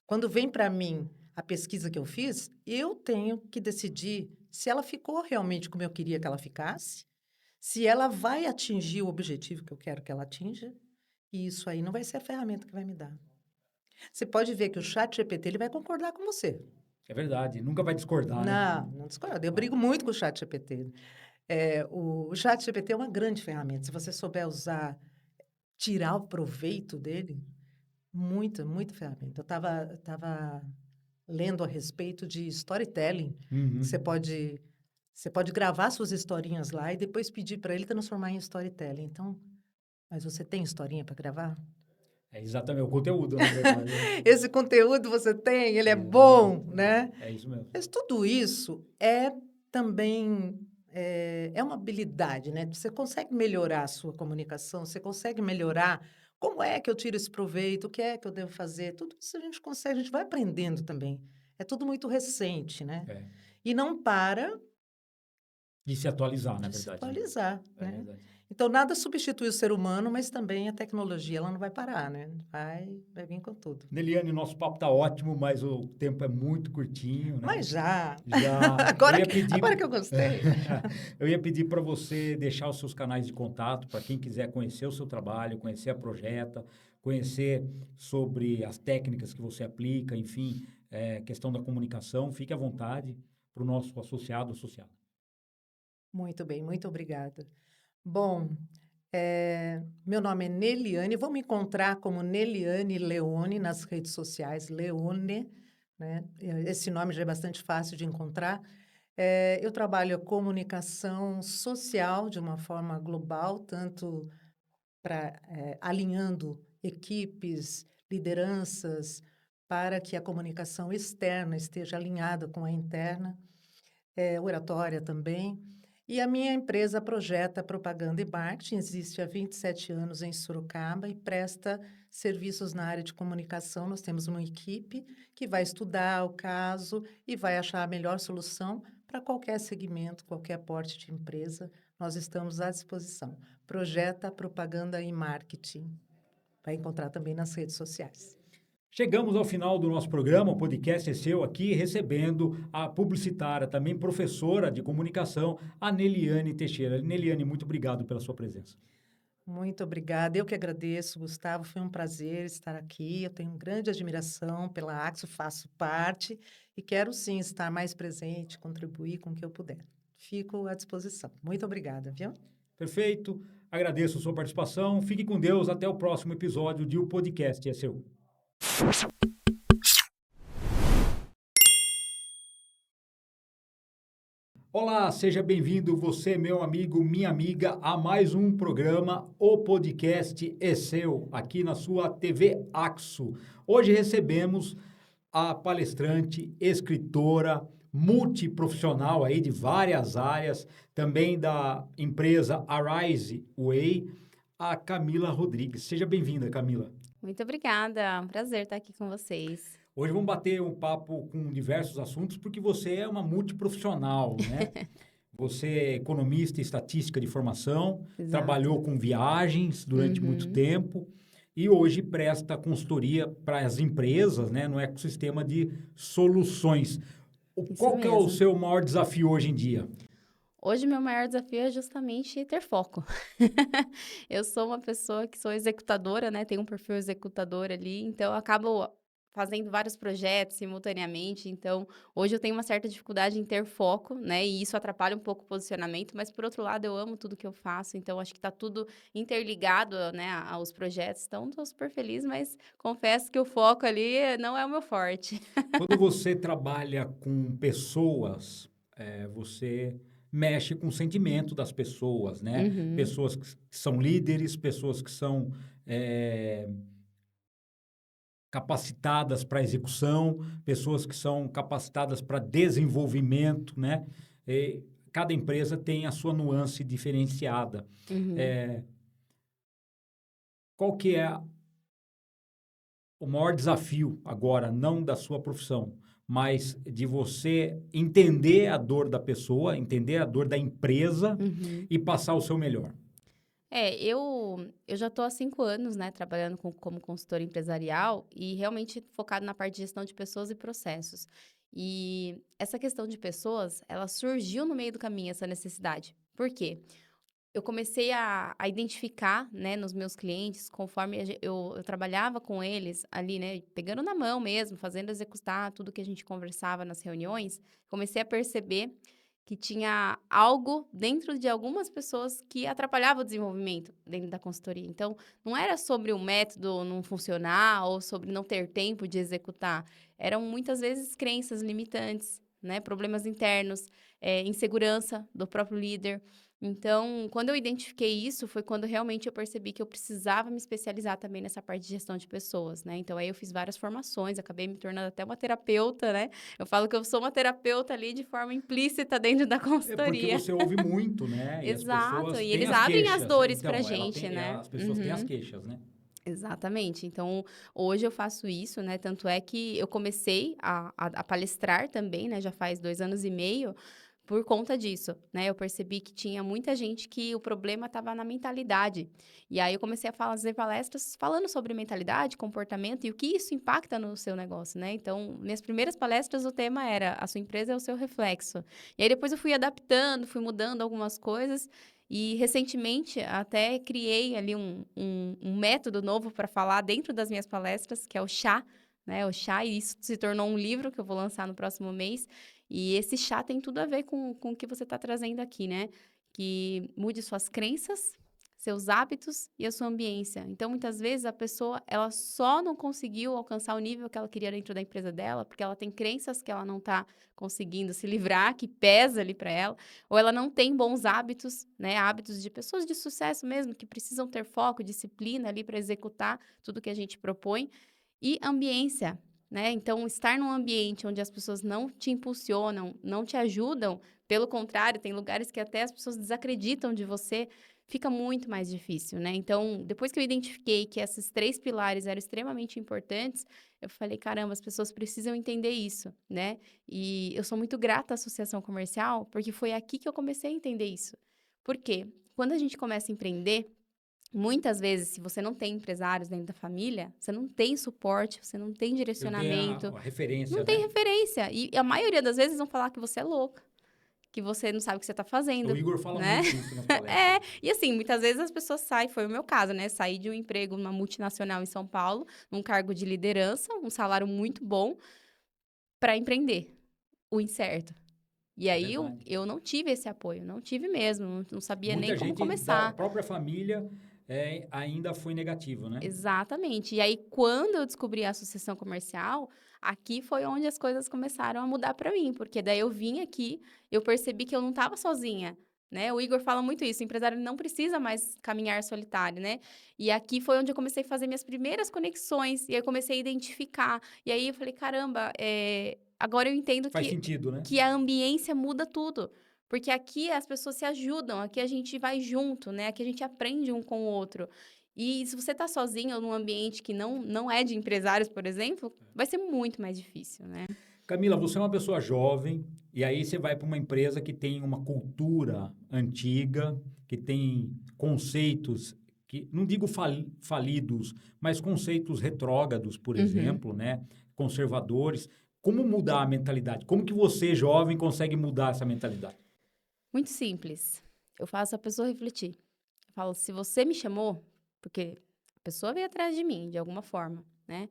Quando vem para mim a pesquisa que eu fiz, eu tenho que decidir se ela ficou realmente como eu queria que ela ficasse, se ela vai atingir o objetivo que eu quero que ela atinja, e isso aí não vai ser a ferramenta que vai me dar. Você pode ver que o ChatGPT ele vai concordar com você. É verdade. Nunca vai discordar, né? Não discordo. Eu brigo muito com o ChatGPT. O ChatGPT é uma grande ferramenta. Se você souber usar, tirar o proveito dele, muita ferramenta. Eu estava lendo a respeito de storytelling. Uhum. Você pode gravar suas historinhas lá e depois pedir para ele transformar em storytelling. Então, mas você tem historinha para gravar? É exatamente o conteúdo, na verdade. Esse conteúdo você tem, ele é Exato. bom, né? É isso mesmo. Mas tudo isso é também é uma habilidade, né? Você consegue melhorar a sua comunicação, você consegue melhorar como é que eu tiro esse proveito, o que é que eu devo fazer. Tudo isso a gente consegue, a gente vai aprendendo também. É tudo muito recente, né? É. E não para De se atualizar, na de se verdade. atualizar, É né? verdade. Então, nada substitui o ser humano, mas também a tecnologia, ela não vai parar, né? Vai vir com tudo. Neliane, nosso papo tá ótimo, mas o tempo é muito curtinho, né? Mas já. Eu ia pedir, Agora que eu gostei. eu ia pedir para você deixar os seus canais de contato para quem quiser conhecer o seu trabalho, conhecer a Projeta, conhecer sobre as técnicas que você aplica, enfim, questão da comunicação. Fique à vontade para o nosso associado. Muito bem, muito obrigada. Bom, meu nome é Neliane, vão me encontrar como Neliane Leone nas redes sociais, Leone, né? Esse nome já é bastante fácil de encontrar. Eu trabalho a comunicação social de uma forma global, tanto alinhando equipes, lideranças, para que a comunicação externa esteja alinhada com a interna, oratória também. E a minha empresa Projeta Propaganda e Marketing existe há 27 anos em Sorocaba e presta serviços na área de comunicação. Nós temos uma equipe que vai estudar o caso e vai achar a melhor solução para qualquer segmento, qualquer porte de empresa. Nós estamos à disposição. Projeta Propaganda e Marketing. Vai encontrar também nas redes sociais. Chegamos ao final do nosso programa, o podcast é seu aqui, recebendo a publicitária, também professora de comunicação, a Neliane Teixeira. Neliane, muito obrigado pela sua presença. Muito obrigada. Eu que agradeço, Gustavo. Foi um prazer estar aqui. Eu tenho grande admiração pela Axo, faço parte e quero sim estar mais presente, contribuir com o que eu puder. Fico à disposição. Muito obrigada, viu? Perfeito. Agradeço a sua participação. Fique com Deus. Até o próximo episódio de O Podcast é Seu. Olá, seja bem-vindo, você, meu amigo, minha amiga, a mais um programa, O Podcast é Seu, aqui na sua TV Axo. Hoje recebemos a palestrante, escritora, multiprofissional aí de várias áreas, também da empresa Arise Way, a Camila Rodrigues. Seja bem-vinda, Camila. Muito obrigada, é um prazer estar aqui com vocês. Hoje vamos bater um papo com diversos assuntos, porque você é uma multiprofissional, né? Você é economista e estatística de formação, Exato. trabalhou com viagens durante muito tempo e hoje presta consultoria para as empresas, né, no ecossistema de soluções. Qual que é o mesmo. seu maior desafio hoje em dia? Hoje, meu maior desafio é justamente ter foco. Eu sou uma pessoa que sou executadora, né? Tenho um perfil executador ali, então eu acabo fazendo vários projetos simultaneamente. Então, hoje eu tenho uma certa dificuldade em ter foco, né? E isso atrapalha um pouco o posicionamento, mas por outro lado, eu amo tudo que eu faço, então acho que tá tudo interligado, né, aos projetos. Então, tô super feliz, mas confesso que o foco ali não é o meu forte. Quando você trabalha com pessoas, você mexe com o sentimento das pessoas, né? Uhum. Pessoas que são líderes, pessoas que são capacitadas para execução, pessoas que são capacitadas para desenvolvimento, né? Cada empresa tem a sua nuance diferenciada. Uhum. Qual que é o maior desafio agora, não da sua profissão, mas de você entender a dor da pessoa, entender a dor da empresa Uhum. e passar o seu melhor? Eu já estou há 5 anos, né, trabalhando como consultora empresarial e realmente focado na parte de gestão de pessoas e processos. E essa questão de pessoas, ela surgiu no meio do caminho, essa necessidade. Por quê? Eu comecei a identificar, né, nos meus clientes, conforme eu trabalhava com eles ali, né, pegando na mão mesmo, fazendo executar tudo que a gente conversava nas reuniões, comecei a perceber que tinha algo dentro de algumas pessoas que atrapalhava o desenvolvimento dentro da consultoria. Então, não era sobre o método não funcionar ou sobre não ter tempo de executar. Eram muitas vezes crenças limitantes, né, problemas internos, insegurança do próprio líder. Então, quando eu identifiquei isso, foi quando realmente eu percebi que eu precisava me especializar também nessa parte de gestão de pessoas, né? Então, aí eu fiz várias formações, acabei me tornando até uma terapeuta, né? Eu falo que eu sou uma terapeuta ali de forma implícita dentro da É porque consultoria. você ouve muito, né? E as Exato, pessoas e têm eles as abrem as queixas. dores pra Então, gente, né? as pessoas têm as queixas, né? Exatamente. Então, hoje eu faço isso, né? Tanto é que eu comecei a palestrar também, né? Já faz 2 anos e meio, por conta disso, né? Eu percebi que tinha muita gente que o problema estava na mentalidade. E aí eu comecei a fazer palestras falando sobre mentalidade, comportamento e o que isso impacta no seu negócio, né? Então, minhas primeiras palestras, o tema era a sua empresa é o seu reflexo. E aí depois eu fui adaptando, fui mudando algumas coisas. E recentemente até criei ali um método novo para falar dentro das minhas palestras, que é o chá, né? O chá, e isso se tornou um livro que eu vou lançar no próximo mês. E esse chá tem tudo a ver com o que você está trazendo aqui, né? Que mude suas crenças, seus hábitos e a sua ambiência. Então, muitas vezes, a pessoa, ela só não conseguiu alcançar o nível que ela queria dentro da empresa dela, porque ela tem crenças que ela não está conseguindo se livrar, que pesa ali para ela, ou ela não tem bons hábitos, né? Hábitos de pessoas de sucesso mesmo, que precisam ter foco, disciplina ali para executar tudo que a gente propõe. E ambiência, né? Então, estar num ambiente onde as pessoas não te impulsionam, não te ajudam, pelo contrário, tem lugares que até as pessoas desacreditam de você, fica muito mais difícil, né? Então, depois que eu identifiquei que esses 3 pilares eram extremamente importantes, eu falei, caramba, as pessoas precisam entender isso, né? E eu sou muito grata à associação comercial, porque foi aqui que eu comecei a entender isso. Por quê? Quando a gente começa a empreender, muitas vezes, se você não tem empresários dentro da família, você não tem suporte, você não tem Você não tem direcionamento, a referência, não tem né? referência. E a maioria das vezes vão falar que você é louca, que você não sabe o que você está O fazendo, Igor fala né? muito isso nas palestras. E assim, muitas vezes as pessoas saem, foi o meu caso, né? Saí de um emprego numa multinacional em São Paulo, num cargo de liderança, um salário muito bom, para empreender, o incerto. E É aí verdade. eu não tive esse apoio, não tive mesmo, não sabia nem Muita como gente da começar. própria família ainda foi negativo, né? Exatamente. E aí, quando eu descobri a associação comercial, aqui foi onde as coisas começaram a mudar para mim, porque daí eu vim aqui, eu percebi que eu não estava sozinha, né? O Igor fala muito isso, o empresário não precisa mais caminhar solitário, né? E aqui foi onde eu comecei a fazer minhas primeiras conexões, e aí eu comecei a identificar. E aí eu falei, caramba, agora eu entendo Faz sentido, né? que a ambiência muda tudo. Porque aqui as pessoas se ajudam, aqui a gente vai junto, né? Aqui a gente aprende um com o outro. E se você tá sozinho num ambiente que não é de empresários, por exemplo, vai ser muito mais difícil, né? Camila, você é uma pessoa jovem, e aí você vai para uma empresa que tem uma cultura antiga, que tem conceitos que, não digo falidos, mas conceitos retrógrados, por Uhum. exemplo, né? Conservadores. Como mudar a mentalidade? Como que você, jovem, consegue mudar essa mentalidade? Muito simples. Eu faço a pessoa refletir. Eu falo, se você me chamou, porque a pessoa veio atrás de mim, de alguma forma, né?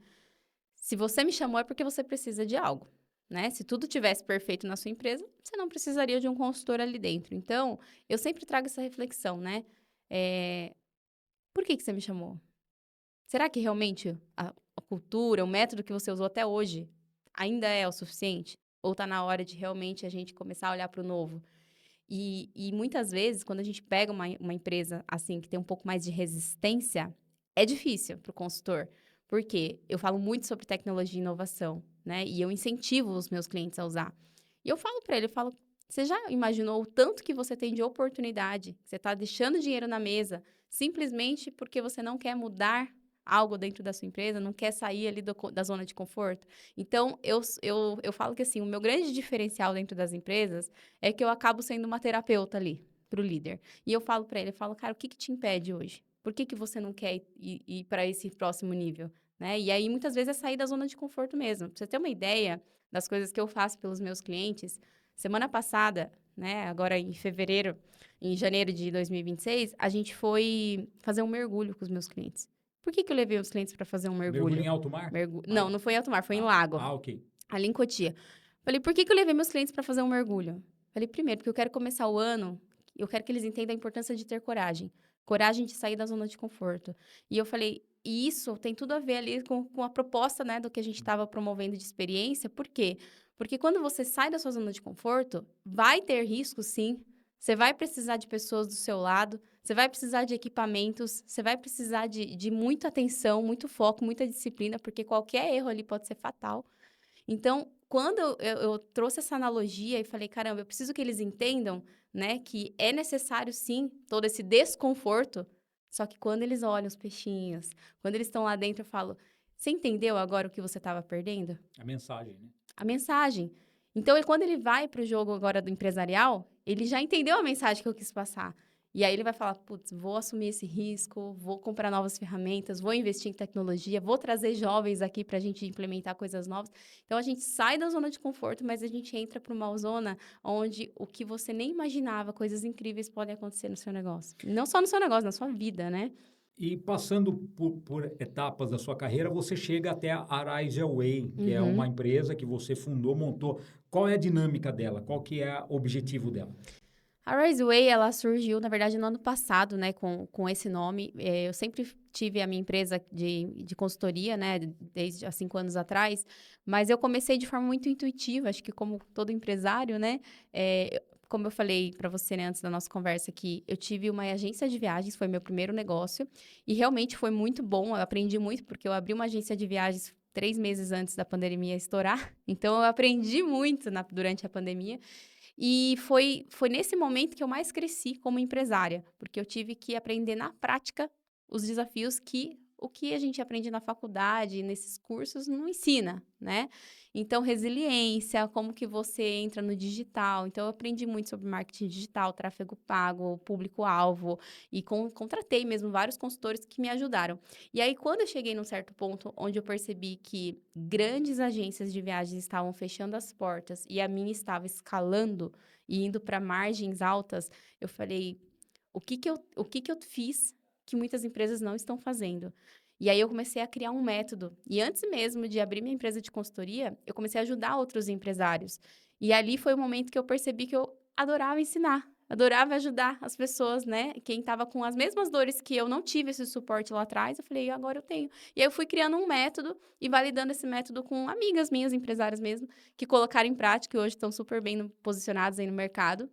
Se você me chamou é porque você precisa de algo, né? Se tudo tivesse perfeito na sua empresa, você não precisaria de um consultor ali dentro. Então, eu sempre trago essa reflexão, né? Por que você me chamou? Será que realmente a cultura, o método que você usou até hoje ainda é o suficiente? Ou está na hora de realmente a gente começar a olhar para o novo? E muitas vezes, quando a gente pega uma empresa assim que tem um pouco mais de resistência, é difícil para o consultor. Porque eu falo muito sobre tecnologia e inovação, né? E eu incentivo os meus clientes a usar. E eu falo para ele, eu falo, você já imaginou o tanto que você tem de oportunidade? Que você está deixando dinheiro na mesa simplesmente porque você não quer mudar algo dentro da sua empresa, não quer sair ali da zona de conforto? Então, eu falo que assim, o meu grande diferencial dentro das empresas é que eu acabo sendo uma terapeuta ali para o líder. E eu falo para ele, eu falo, cara, o que te impede hoje? Por que você não quer ir para esse próximo nível? Né? E aí, muitas vezes, é sair da zona de conforto mesmo. Pra você ter uma ideia das coisas que eu faço pelos meus clientes, semana passada, né, agora em janeiro de 2026, a gente foi fazer um mergulho com os meus clientes. Por que eu levei os clientes para fazer um Mergulho mergulho? em alto mar? Não, não foi em alto mar, foi em Ah, lago, ok. ali em Cotia. Falei, por que eu levei meus clientes para fazer um mergulho? Falei, primeiro, porque eu quero começar o ano, eu quero que eles entendam a importância de ter coragem. Coragem de sair da zona de conforto. E eu falei, e isso tem tudo a ver ali com a proposta, né, do que a gente estava promovendo de experiência. Por quê? Porque quando você sai da sua zona de conforto, vai ter risco, sim. Você vai precisar de pessoas do seu lado, você vai precisar de equipamentos, você vai precisar de muita atenção, muito foco, muita disciplina, porque qualquer erro ali pode ser fatal. Então, quando eu trouxe essa analogia e falei, caramba, eu preciso que eles entendam, né, que é necessário, sim, todo esse desconforto, só que quando eles olham os peixinhos, quando eles estão lá dentro, eu falo, você entendeu agora o que você estava perdendo? A mensagem, né? A mensagem. Então, quando ele vai para o jogo agora do empresarial, ele já entendeu a mensagem que eu quis passar. E aí ele vai falar, putz, vou assumir esse risco, vou comprar novas ferramentas, vou investir em tecnologia, vou trazer jovens aqui para a gente implementar coisas novas. Então, a gente sai da zona de conforto, mas a gente entra para uma zona onde o que você nem imaginava, coisas incríveis podem acontecer no seu negócio. Não só no seu negócio, na sua vida, né? E passando por etapas da sua carreira, você chega até a Arise Away, que é uma Uhum. empresa que você fundou, montou. Qual é a dinâmica dela? Qual que é o objetivo dela? A Riseway, ela surgiu, na verdade, no ano passado, né, com esse nome. Eu sempre tive a minha empresa de consultoria, né, desde há 5 anos atrás, mas eu comecei de forma muito intuitiva, acho que como todo empresário, né, como eu falei para você, né, antes da nossa conversa aqui, eu tive uma agência de viagens, foi meu primeiro negócio, e realmente foi muito bom, eu aprendi muito, porque eu abri uma agência de viagens 3 meses antes da pandemia estourar, então eu aprendi muito durante a pandemia. E foi nesse momento que eu mais cresci como empresária, porque eu tive que aprender na prática os desafios que o que a gente aprende na faculdade, nesses cursos, não ensina, né? Então, resiliência, como que você entra no digital. Então, eu aprendi muito sobre marketing digital, tráfego pago, público-alvo, e contratei mesmo vários consultores que me ajudaram. E aí, quando eu cheguei num certo ponto onde eu percebi que grandes agências de viagens estavam fechando as portas e a minha estava escalando e indo para margens altas, eu falei, o que que eu fiz que muitas empresas não estão fazendo? E aí eu comecei a criar um método. E antes mesmo de abrir minha empresa de consultoria, eu comecei a ajudar outros empresários. E ali foi o momento que eu percebi que eu adorava ensinar, adorava ajudar as pessoas, né? Quem estava com as mesmas dores que eu não tive esse suporte lá atrás, eu falei, agora eu tenho. E aí eu fui criando um método e validando esse método com amigas minhas, empresárias mesmo, que colocaram em prática e hoje estão super bem posicionadas aí no mercado.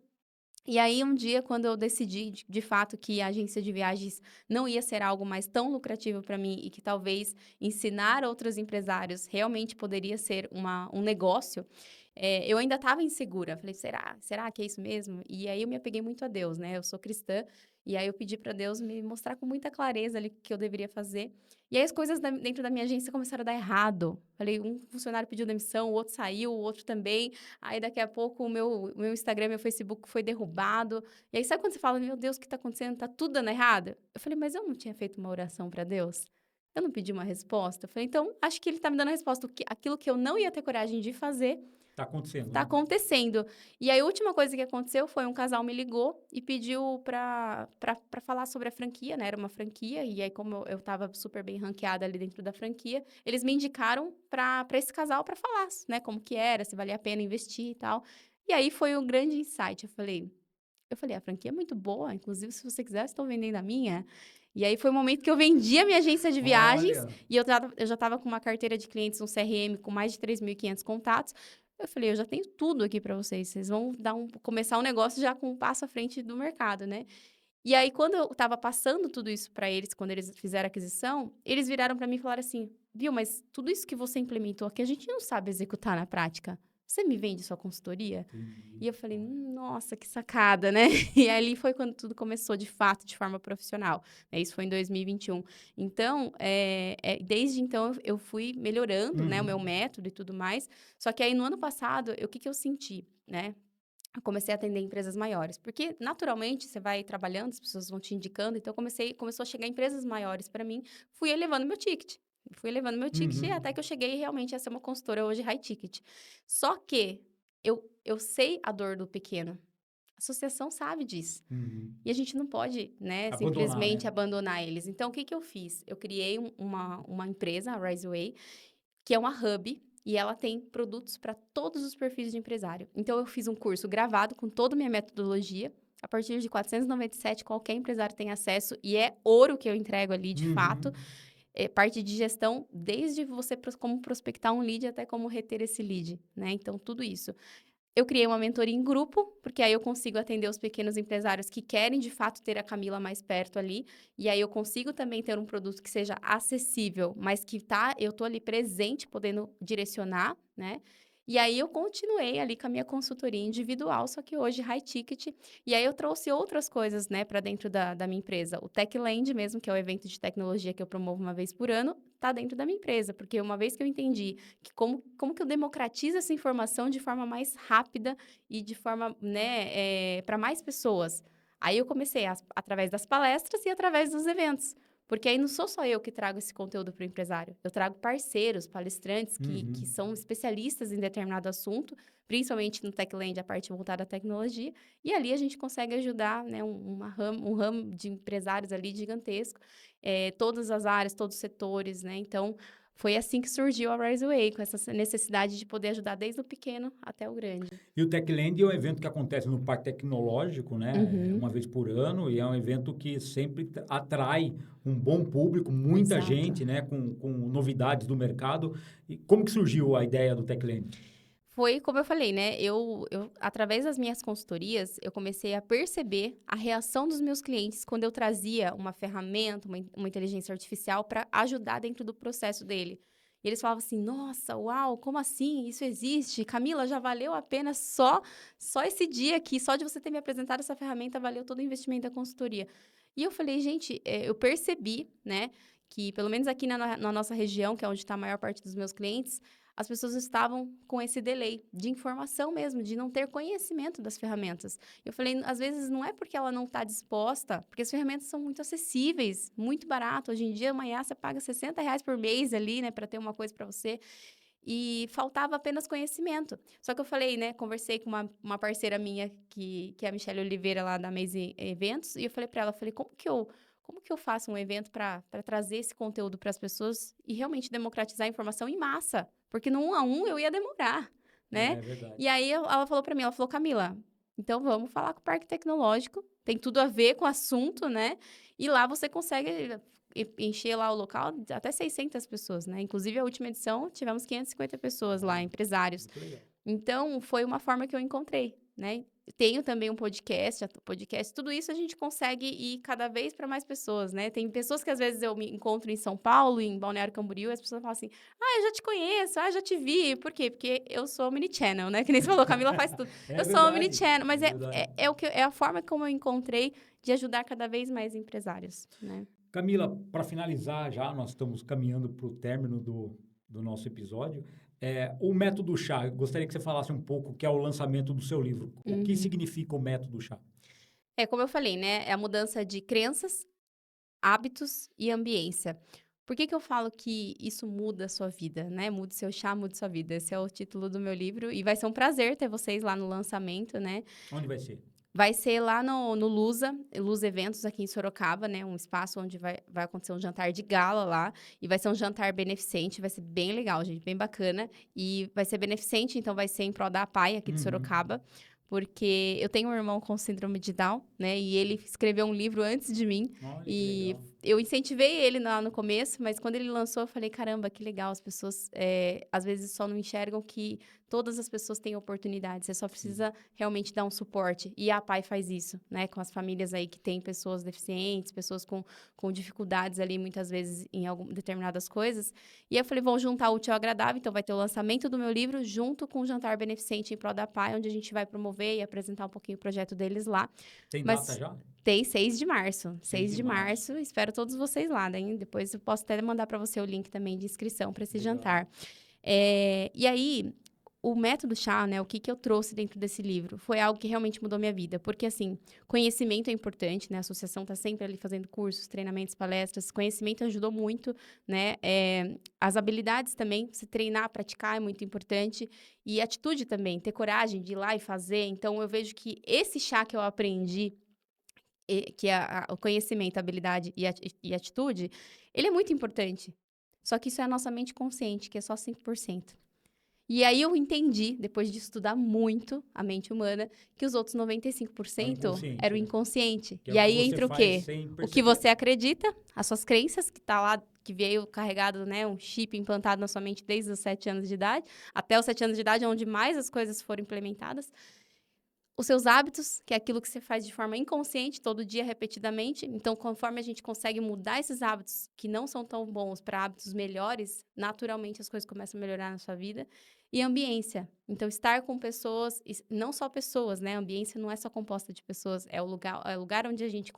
E aí, um dia, quando eu decidi, de fato, que a agência de viagens não ia ser algo mais tão lucrativo para mim e que talvez ensinar outros empresários realmente poderia ser um negócio, eu ainda estava insegura. Falei, será que é isso mesmo? E aí, eu me apeguei muito a Deus, né? Eu sou cristã, e aí eu pedi para Deus me mostrar com muita clareza ali o que eu deveria fazer. E aí, as coisas dentro da minha agência começaram a dar errado. Falei, um funcionário pediu demissão, o outro saiu, o outro também. Aí, daqui a pouco, o meu Instagram, meu Facebook foi derrubado. E aí, sabe quando você fala, meu Deus, o que tá acontecendo? Tá tudo dando errado? Eu falei, mas eu não tinha feito uma oração para Deus? Eu não pedi uma resposta? Eu falei, então, acho que ele tá me dando a resposta. Aquilo que eu não ia ter coragem de fazer, Tá acontecendo, tá né? acontecendo. E aí, a última coisa que aconteceu foi um casal me ligou e pediu pra falar sobre a franquia, né? Era uma franquia, e aí, como eu tava super bem ranqueada ali dentro da franquia, eles me indicaram pra esse casal pra falar, né? Como que era, se valia a pena investir e tal. E aí, foi um grande insight. Eu falei, a franquia é muito boa, inclusive, se você quiser, estão vendendo a minha. E aí, foi o momento que eu vendi a minha agência de viagens, Olha, e eu já estava com uma carteira de clientes, um CRM com mais de 3.500 contatos. Eu falei, eu já tenho tudo aqui para vocês. Vocês vão começar um negócio já com um passo à frente do mercado, né? E aí, quando eu estava passando tudo isso para eles, quando eles fizeram a aquisição, eles viraram para mim e falaram assim, viu, mas tudo isso que você implementou aqui, a gente não sabe executar na prática. Você me vende sua consultoria? entendi. E eu falei, nossa, que sacada, né? E ali foi quando tudo começou, de fato, de forma profissional. Né? Isso foi em 2021. Então, desde então, eu fui melhorando, né, o meu método e tudo mais. Só que aí, no ano passado, o que eu senti, né? Eu comecei a atender empresas maiores. Porque, naturalmente, você vai trabalhando, as pessoas vão te indicando. Então, começou a chegar empresas maiores para mim. Fui elevando meu ticket. Fui elevando meu ticket até que eu cheguei realmente a ser uma consultora hoje high ticket. Só que eu sei a dor do pequeno. A associação sabe disso. E a gente não pode, né, Abandonar, simplesmente né? abandonar eles. Então, o que eu fiz? Eu criei uma empresa, a RiseWay, que é uma hub, e ela tem produtos para todos os perfis de empresário. Então, eu fiz um curso gravado com toda a minha metodologia. A partir de 497, qualquer empresário tem acesso, e é ouro que eu entrego ali, de fato. Parte de gestão, desde você como prospectar um lead até como reter esse lead, né? Então, tudo isso. Eu criei uma mentoria em grupo, porque aí eu consigo atender os pequenos empresários que querem, de fato, ter a Camila mais perto ali. E aí eu consigo também ter um produto que seja acessível, mas que eu tô ali presente, podendo direcionar, né? E aí eu continuei ali com a minha consultoria individual, só que hoje high ticket. E aí eu trouxe outras coisas, né, para dentro da minha empresa. O Techland mesmo, que é o evento de tecnologia que eu promovo uma vez por ano, tá dentro da minha empresa, porque uma vez que eu entendi que como que eu democratizo essa informação de forma mais rápida e de forma, né, para mais pessoas. Aí eu comecei através das palestras e através dos eventos. Porque aí não sou só eu que trago esse conteúdo para o empresário. Eu trago parceiros, palestrantes que são especialistas em determinado assunto, principalmente no Techland, a parte voltada à tecnologia. E ali a gente consegue ajudar, né, um ramo de empresários ali gigantesco, todas as áreas, todos os setores, né? Então, foi assim que surgiu a RiseWay, com essa necessidade de poder ajudar desde o pequeno até o grande. E o Techland é um evento que acontece no Parque Tecnológico, né? Uhum. Uma vez por ano, e é um evento que sempre atrai um bom público, muita Exato. gente, né? Com novidades do mercado. E como que surgiu a ideia do Techland? Foi como eu falei, né? Através das minhas consultorias, eu comecei a perceber a reação dos meus clientes quando eu trazia uma ferramenta, uma inteligência artificial para ajudar dentro do processo dele. E eles falavam assim, nossa, uau, como assim? Isso existe? Camila, já valeu a pena só esse dia aqui, só de você ter me apresentado essa ferramenta, valeu todo o investimento da consultoria. E eu falei, gente, eu percebi, né, que pelo menos aqui na nossa região, que é onde está a maior parte dos meus clientes, as pessoas estavam com esse delay de informação mesmo, de não ter conhecimento das ferramentas. Eu falei, às vezes não é porque ela não está disposta, porque as ferramentas são muito acessíveis, muito barato. Hoje em dia, amanhã você paga R$60 por mês ali, né, para ter uma coisa para você. E faltava apenas conhecimento. Só que eu falei, né, conversei com uma parceira minha, que é a Michelle Oliveira, lá da Maze Eventos, e eu falei para ela, como que eu faço um evento para trazer esse conteúdo para as pessoas e realmente democratizar a informação em massa? Porque no 1 a 1 eu ia demorar, né? É verdade. E aí ela falou para mim, ela falou, Camila, então vamos falar com o Parque Tecnológico, tem tudo a ver com o assunto, né? E lá você consegue encher lá o local de até 600 pessoas, né? Inclusive, a última edição, tivemos 550 pessoas lá, empresários. Muito legal. Então, foi uma forma que eu encontrei, né? Tenho também um podcast, tudo isso a gente consegue ir cada vez para mais pessoas, né? Tem pessoas que às vezes eu me encontro em São Paulo, em Balneário Camboriú, e as pessoas falam assim, eu já te conheço, já te vi. Por quê? Porque eu sou omnichannel, né? Que nem você falou, Camila faz tudo. É Eu sou verdade, omnichannel, mas é verdade. é a forma como eu encontrei de ajudar cada vez mais empresários, né? Camila, para finalizar já, nós estamos caminhando para o término do nosso episódio. O método chá, eu gostaria que você falasse um pouco, que é o lançamento do seu livro. O que significa o método chá? Como eu falei, né? É a mudança de crenças, hábitos e ambiência. Por que eu falo que isso muda a sua vida, né? Mude seu chá, mude sua vida. Esse é o título do meu livro e vai ser um prazer ter vocês lá no lançamento, né? Onde vai ser? Vai ser lá no Lusa Eventos aqui em Sorocaba, né? Um espaço onde vai acontecer um jantar de gala lá. E vai ser um jantar beneficente, vai ser bem legal, gente, bem bacana. E vai ser beneficente, então vai ser em prol da APAE aqui de Sorocaba. Porque eu tenho um irmão com síndrome de Down, né? E ele escreveu um livro antes de mim. Olha, que E legal. eu incentivei ele lá no começo, mas quando ele lançou, eu falei, caramba, que legal. As pessoas, às vezes, só não enxergam que todas as pessoas têm oportunidades. Você só precisa realmente dar um suporte. E a APAE faz isso, né? Com as famílias aí que têm pessoas deficientes, pessoas com dificuldades ali, muitas vezes, em determinadas coisas. E eu falei, vou juntar o útil ao agradável. Então, vai ter o lançamento do meu livro junto com o jantar beneficente em prol da APAE, onde a gente vai promover e apresentar um pouquinho o projeto deles lá. Tem Mas data já? tem 6 de março. 6 de de março. Espero todos vocês lá, né? Depois eu posso até mandar para você o link também de inscrição para esse Legal. jantar. E aí, o método chá, né? O que eu trouxe dentro desse livro foi algo que realmente mudou minha vida. Porque, assim, conhecimento é importante, né? A associação está sempre ali fazendo cursos, treinamentos, palestras. Conhecimento ajudou muito, né? As habilidades também, se treinar, praticar é muito importante. E atitude também, ter coragem de ir lá e fazer. Então, eu vejo que esse chá que eu aprendi, que é o conhecimento, a habilidade e atitude, ele é muito importante. Só que isso é a nossa mente consciente, que é só 5%. E aí eu entendi, depois de estudar muito a mente humana, que os outros 95% era o inconsciente. Que é E o que aí você entra o faz quê? sem O que perceber. você acredita, as suas crenças, que tá lá, que veio carregado, né, um chip implantado na sua mente desde os 7 anos de idade, até os 7 anos de idade, onde mais as coisas foram implementadas. Os seus hábitos, que é aquilo que você faz de forma inconsciente, todo dia, repetidamente. Então, conforme a gente consegue mudar esses hábitos que não são tão bons para hábitos melhores, naturalmente as coisas começam a melhorar na sua vida. E ambiência. Então, estar com pessoas, não só pessoas, né? A ambiência não é só composta de pessoas, é o lugar onde a gente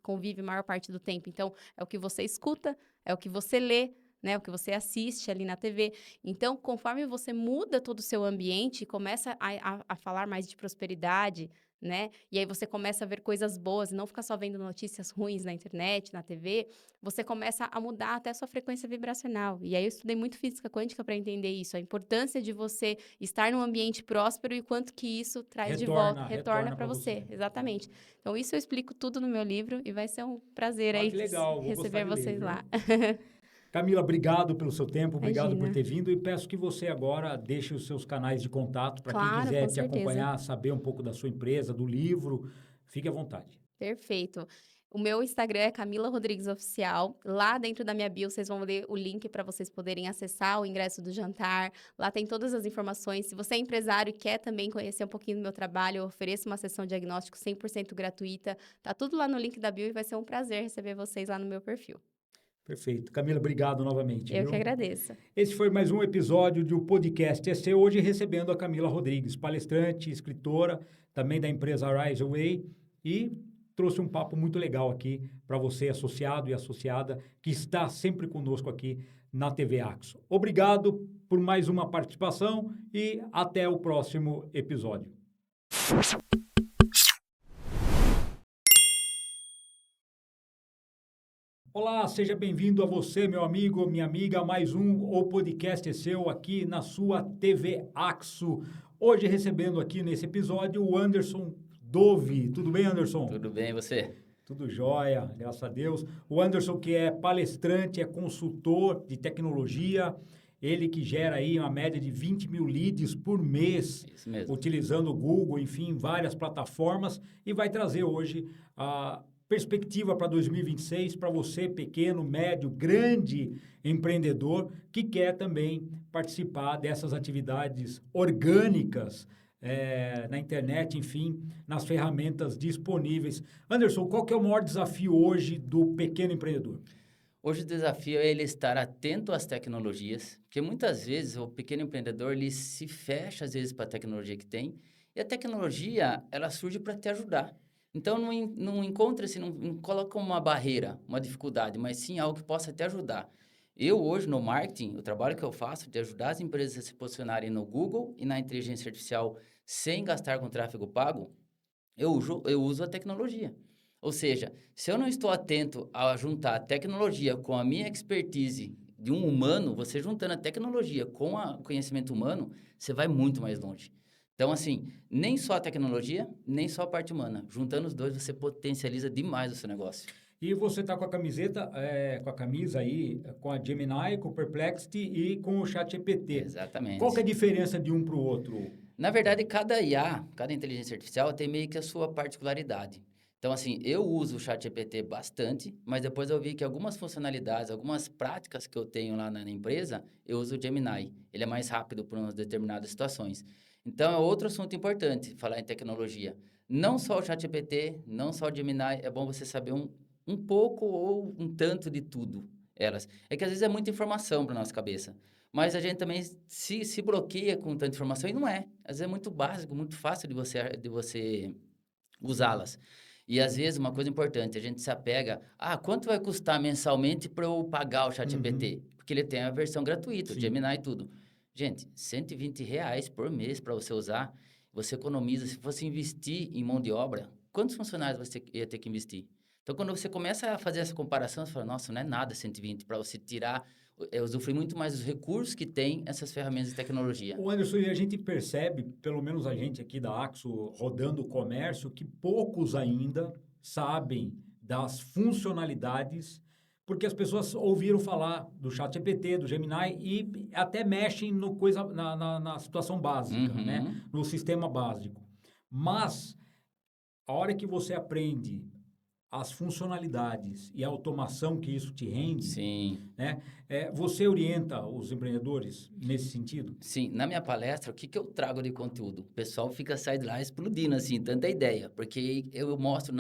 convive a maior parte do tempo. Então, é o que você escuta, é o que você lê, né? O que você assiste ali na TV. Então, conforme você muda todo o seu ambiente, começa a falar mais de prosperidade, né? E aí você começa a ver coisas boas, e não ficar só vendo notícias ruins na internet, na TV, você começa a mudar até a sua frequência vibracional. E aí eu estudei muito física quântica para entender isso, a importância de você estar num ambiente próspero e quanto que isso traz de volta, retorna para você. Exatamente. Então, isso eu explico tudo no meu livro e vai ser um prazer aí Que legal, vou gostar receber de ler, vocês viu? lá. Camila, obrigado pelo seu tempo, obrigado por Imagina. ter vindo e peço que você agora deixe os seus canais de contato para quem Claro, quiser com te certeza. acompanhar, saber um pouco da sua empresa, do livro, fique à vontade. Perfeito. O meu Instagram é Camila Rodrigues Oficial. Lá dentro da minha bio, vocês vão ver o link para vocês poderem acessar o ingresso do jantar. Lá tem todas as informações. Se você é empresário e quer também conhecer um pouquinho do meu trabalho, eu ofereço uma sessão de diagnóstico 100% gratuita. Tá tudo lá no link da bio e vai ser um prazer receber vocês lá no meu perfil. Perfeito. Camila, obrigado novamente. Eu viu? que agradeço. Esse foi mais um episódio do Podcast EC, hoje recebendo a Camila Rodrigues, palestrante, escritora, também da empresa Rise Away, e trouxe um papo muito legal aqui para você, associado e associada, que está sempre conosco aqui na TV Axo. Obrigado por mais uma participação e até o próximo episódio. Olá, seja bem-vindo a você, meu amigo, minha amiga, a mais um O Podcast é Seu aqui na sua TV Axo. Hoje recebendo aqui nesse episódio o Anderson Dove. Tudo bem, Anderson? Tudo bem, e você? Tudo jóia, graças a Deus. O Anderson, que é palestrante, é consultor de tecnologia, ele que gera aí uma média de 20 mil leads por mês, Isso mesmo. utilizando o Google, enfim, várias plataformas, e vai trazer hoje a perspectiva para 2026 para você, pequeno, médio, grande empreendedor, que quer também participar dessas atividades orgânicas na internet, enfim, nas ferramentas disponíveis. Anderson, qual que é o maior desafio hoje do pequeno empreendedor? Hoje o desafio é ele estar atento às tecnologias, porque muitas vezes o pequeno empreendedor ele se fecha às vezes para a tecnologia que tem, e a tecnologia ela surge para te ajudar. Então não encontra-se, não coloca uma barreira, uma dificuldade, mas sim algo que possa te ajudar. Eu hoje no marketing, o trabalho que eu faço de ajudar as empresas a se posicionarem no Google e na inteligência artificial sem gastar com tráfego pago, eu uso a tecnologia. Ou seja, se eu não estou atento a juntar a tecnologia com a minha expertise de um humano, você juntando a tecnologia com o conhecimento humano, você vai muito mais longe. Então, assim, nem só a tecnologia, nem só a parte humana. Juntando os dois, você potencializa demais o seu negócio. E você está com a camiseta, com a camisa aí, com a Gemini, com o Perplexity e com o ChatGPT. Exatamente. Qual que é a diferença de um para o outro? Na verdade, cada IA, cada inteligência artificial tem meio que a sua particularidade. Então, assim, eu uso o ChatGPT bastante, mas depois eu vi que algumas funcionalidades, algumas práticas que eu tenho lá na empresa, eu uso o Gemini. Ele é mais rápido para umas determinadas situações. Então, é outro assunto importante, falar em tecnologia. Não só o ChatGPT, não só o Gemini, é bom você saber um pouco ou um tanto de tudo. É que às vezes é muita informação para nossa cabeça. Mas a gente também se bloqueia com tanta informação e não é. Às vezes é muito básico, muito fácil de você usá-las. E às vezes uma coisa importante, a gente se apega, quanto vai custar mensalmente para eu pagar o ChatGPT? Porque ele tem a versão gratuita, o Gemini e tudo. Gente, R$120 por mês para você usar, você economiza. Se fosse investir em mão de obra, quantos funcionários você ia ter que investir? Então, quando você começa a fazer essa comparação, você fala, nossa, não é nada 120 para você tirar, usufruir muito mais dos recursos que tem essas ferramentas de tecnologia. O Anderson, e a gente percebe, pelo menos a gente aqui da Axo, rodando o comércio, que poucos ainda sabem das funcionalidades, porque as pessoas ouviram falar do ChatGPT, do Gemini e até mexem na situação básica, né? No sistema básico. Mas, a hora que você aprende as funcionalidades e a automação que isso te rende, Sim. Né? Você orienta os empreendedores nesse sentido? Sim, na minha palestra, o que eu trago de conteúdo? O pessoal sai de lá explodindo, assim, tanta ideia, porque eu mostro,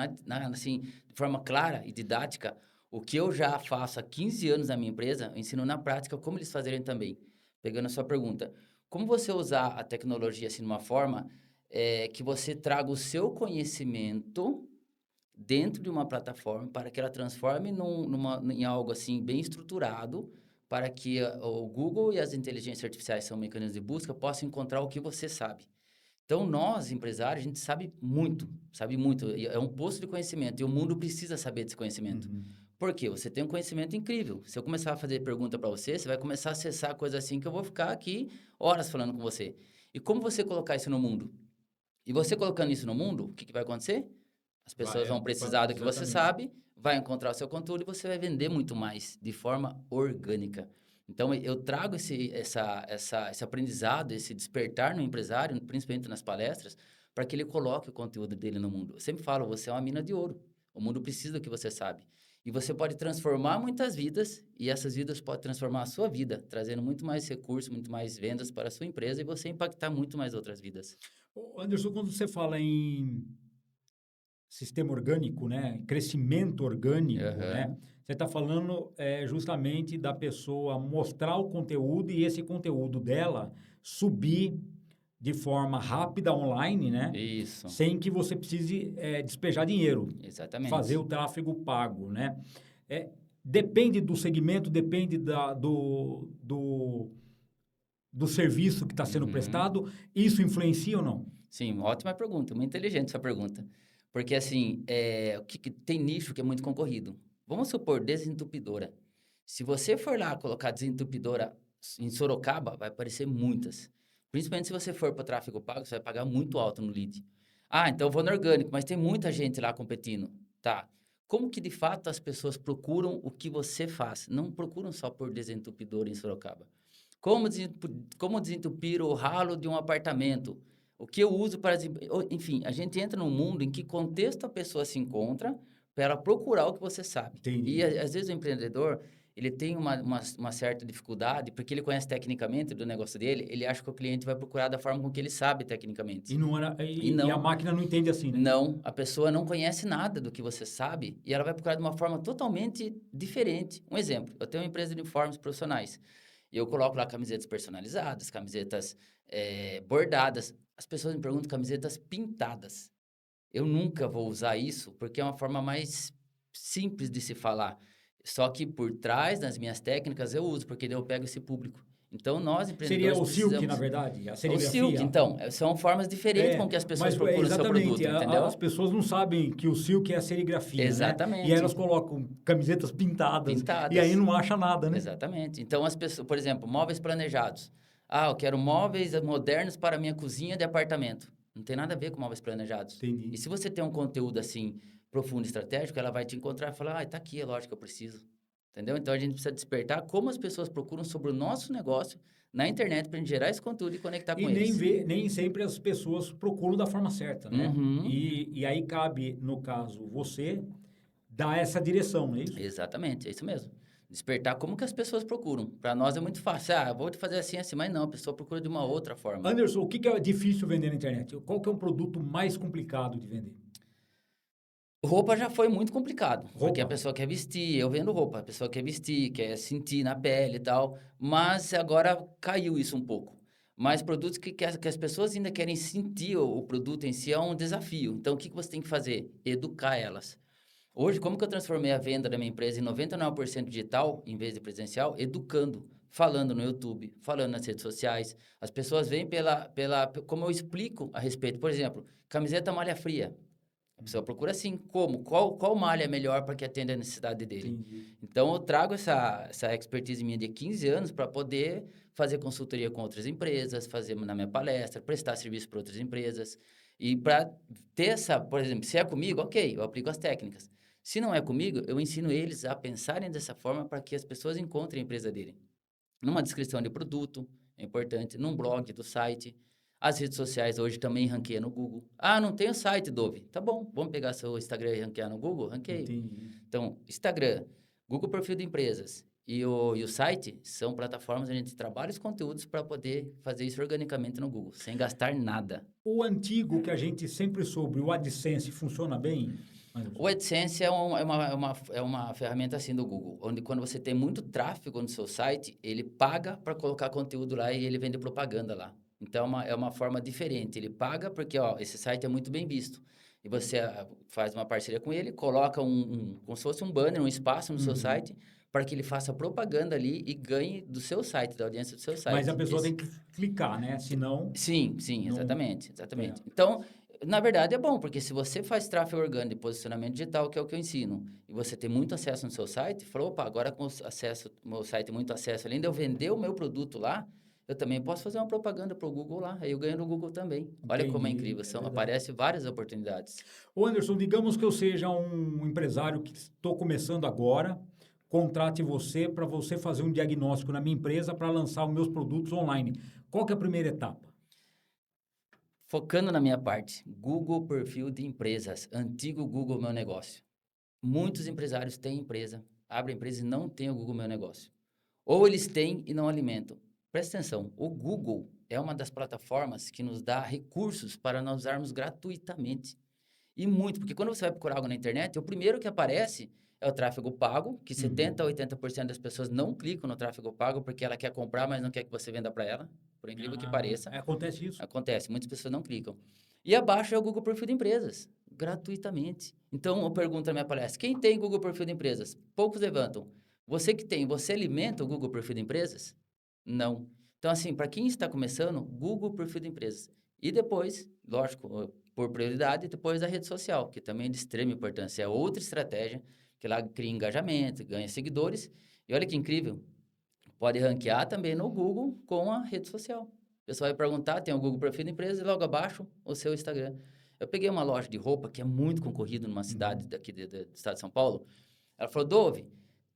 assim, de forma clara e didática, o que eu já faço há 15 anos na minha empresa, eu ensino na prática como eles fazerem também. Pegando a sua pergunta, como você usar a tecnologia, assim, de uma forma que você traga o seu conhecimento dentro de uma plataforma para que ela transforme em algo assim bem estruturado para que o Google e as inteligências artificiais são mecanismos de busca possam encontrar o que você sabe. Então, nós, empresários, a gente sabe muito, é um poço de conhecimento e o mundo precisa saber desse conhecimento. Por quê? Você tem um conhecimento incrível. Se eu começar a fazer pergunta para você, você vai começar a acessar coisas assim que eu vou ficar aqui horas falando com você. E como você colocar isso no mundo? E você colocando isso no mundo, o que vai acontecer? As pessoas vão precisar do que você sabe, vai encontrar o seu conteúdo e você vai vender muito mais de forma orgânica. Então, eu trago esse aprendizado, esse despertar no empresário, principalmente nas palestras, para que ele coloque o conteúdo dele no mundo. Eu sempre falo, você é uma mina de ouro. O mundo precisa do que você sabe. E você pode transformar muitas vidas e essas vidas podem transformar a sua vida, trazendo muito mais recursos, muito mais vendas para a sua empresa e você impactar muito mais outras vidas. Anderson, quando você fala em sistema orgânico, né? Crescimento orgânico, né? Você está falando justamente da pessoa mostrar o conteúdo e esse conteúdo dela subir de forma rápida online, né? Isso. Sem que você precise despejar dinheiro. Exatamente. Fazer o tráfego pago, né? Depende do segmento, depende do serviço que está sendo prestado. Isso influencia ou não? Sim, ótima pergunta, muito inteligente essa pergunta. Porque, assim, tem nicho que é muito concorrido. Vamos supor, desentupidora. Se você for lá colocar desentupidora em Sorocaba, vai aparecer muitas. Principalmente se você for para tráfego pago, você vai pagar muito alto no lead. Então eu vou no orgânico, mas tem muita gente lá competindo. Tá. Como que, de fato, as pessoas procuram o que você faz? Não procuram só por desentupidora em Sorocaba. Como desentupir o ralo de um apartamento? O que eu uso para... Enfim, a gente entra num mundo em que contexto a pessoa se encontra para ela procurar o que você sabe. Entendi. E, às vezes, o empreendedor, ele tem uma certa dificuldade, porque ele conhece tecnicamente do negócio dele, ele acha que o cliente vai procurar da forma com que ele sabe tecnicamente. E a máquina não entende assim, né? Não, a pessoa não conhece nada do que você sabe e ela vai procurar de uma forma totalmente diferente. Um exemplo, eu tenho uma empresa de uniformes profissionais e eu coloco lá camisetas personalizadas, camisetas bordadas. As pessoas me perguntam camisetas pintadas. Eu nunca vou usar isso porque é uma forma mais simples de se falar. Só que por trás das minhas técnicas eu uso, porque daí eu pego esse público. Então, nós empreendedores Seria o silk, precisamos... na verdade, a O serigrafia. silk, então, são formas diferentes com que as pessoas procuram o seu produto, entendeu? As pessoas não sabem que o silk é a serigrafia, Exatamente. Né? E aí elas colocam camisetas pintadas. E aí não acha nada, né? Exatamente. Então, as pessoas, por exemplo, móveis planejados. Ah, eu quero móveis modernos para minha cozinha de apartamento. Não tem nada a ver com móveis planejados. Entendi. E se você tem um conteúdo assim, profundo e estratégico, ela vai te encontrar e falar, tá aqui, é lógico que eu preciso. Entendeu? Então, a gente precisa despertar como as pessoas procuram sobre o nosso negócio na internet para a gente gerar esse conteúdo e conectar com eles. E nem sempre as pessoas procuram da forma certa, né? Uhum. E aí cabe, no caso, você dar essa direção, não é isso? Exatamente, é isso mesmo. Despertar como que as pessoas procuram. Para nós é muito fácil. Ah, vou te fazer assim, mas não, a pessoa procura de uma outra forma. Anderson, o que é difícil vender na internet? Qual que é o produto mais complicado de vender? Roupa já foi muito complicado, porque a Roupa? pessoa quer vestir, eu vendo roupa, a pessoa quer vestir, quer sentir na pele e tal, mas agora caiu isso um pouco. Mas produtos que as pessoas ainda querem sentir o produto em si é um desafio. Então, o que você tem que fazer? Educar elas. Hoje, como que eu transformei a venda da minha empresa em 99% digital, em vez de presencial? Educando, falando no YouTube, falando nas redes sociais. As pessoas vêm como eu explico a respeito. Por exemplo, camiseta malha fria. A pessoa procura assim, como? Qual malha é melhor para que atenda a necessidade dele? Entendi. Então, eu trago essa expertise minha de 15 anos para poder fazer consultoria com outras empresas, fazer na minha palestra, prestar serviço para outras empresas. E para ter essa, por exemplo, se é comigo, ok, eu aplico as técnicas. Se não é comigo, eu ensino eles a pensarem dessa forma para que as pessoas encontrem a empresa dele. Numa descrição de produto, é importante, num blog do site. As redes sociais hoje também ranqueiam no Google. Ah, não tem o site, Dove. Tá bom, vamos pegar seu Instagram e ranquear no Google? Ranqueio. Entendi. Então, Instagram, Google Perfil de Empresas e o site são plataformas onde a gente trabalha os conteúdos para poder fazer isso organicamente no Google, sem gastar nada. O antigo que a gente sempre soube, o AdSense, funciona bem? O AdSense é uma ferramenta assim do Google, onde quando você tem muito tráfego no seu site, ele paga para colocar conteúdo lá e ele vende propaganda lá. Então, é uma forma diferente. Ele paga porque, esse site é muito bem visto. E você faz uma parceria com ele, coloca como se fosse um banner, um espaço no seu site, para que ele faça propaganda ali e ganhe do seu site, da audiência do seu site. Mas a pessoa tem que clicar, né? Senão... Sim, não... exatamente. Então, na verdade é bom, porque se você faz tráfego orgânico de posicionamento digital, que é o que eu ensino, e você tem muito acesso no seu site, falou, opa, agora com meu site muito acesso, além de eu vender o meu produto lá, eu também posso fazer uma propaganda para o Google lá, aí eu ganho no Google também. Olha como é incrível, aparecem várias oportunidades. Ô Anderson, digamos que eu seja um empresário que estou começando agora, contrate você para você fazer um diagnóstico na minha empresa para lançar os meus produtos online. Qual que é a primeira etapa? Focando na minha parte, Google Perfil de Empresas, antigo Google Meu Negócio. Muitos empresários têm empresa, abrem empresa e não têm o Google Meu Negócio. Ou eles têm e não alimentam. Presta atenção, o Google é uma das plataformas que nos dá recursos para nós usarmos gratuitamente. E muito, porque quando você vai procurar algo na internet, o primeiro que aparece é o tráfego pago, que 70% a 80% das pessoas não clicam no tráfego pago porque ela quer comprar, mas não quer que você venda para ela, por incrível que pareça. Acontece isso? Acontece, muitas pessoas não clicam. E abaixo é o Google Perfil de Empresas, gratuitamente. Então, eu pergunto na minha palestra, quem tem Google Perfil de Empresas? Poucos levantam. Você que tem, você alimenta o Google Perfil de Empresas? Não. Então, assim, para quem está começando, Google Perfil de Empresas. E depois, lógico, por prioridade, depois a rede social, que também é de extrema importância. É outra estratégia, que lá cria engajamento, ganha seguidores. E olha que incrível, pode ranquear também no Google com a rede social. O pessoal vai perguntar, tem o Google Perfil de Empresa e logo abaixo o seu Instagram. Eu peguei uma loja de roupa que é muito concorrida numa cidade daqui do estado de São Paulo. Ela falou, Dove,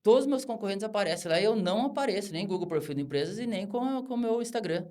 todos os meus concorrentes aparecem lá e eu não apareço nem Google Perfil de Empresas e nem com o meu Instagram.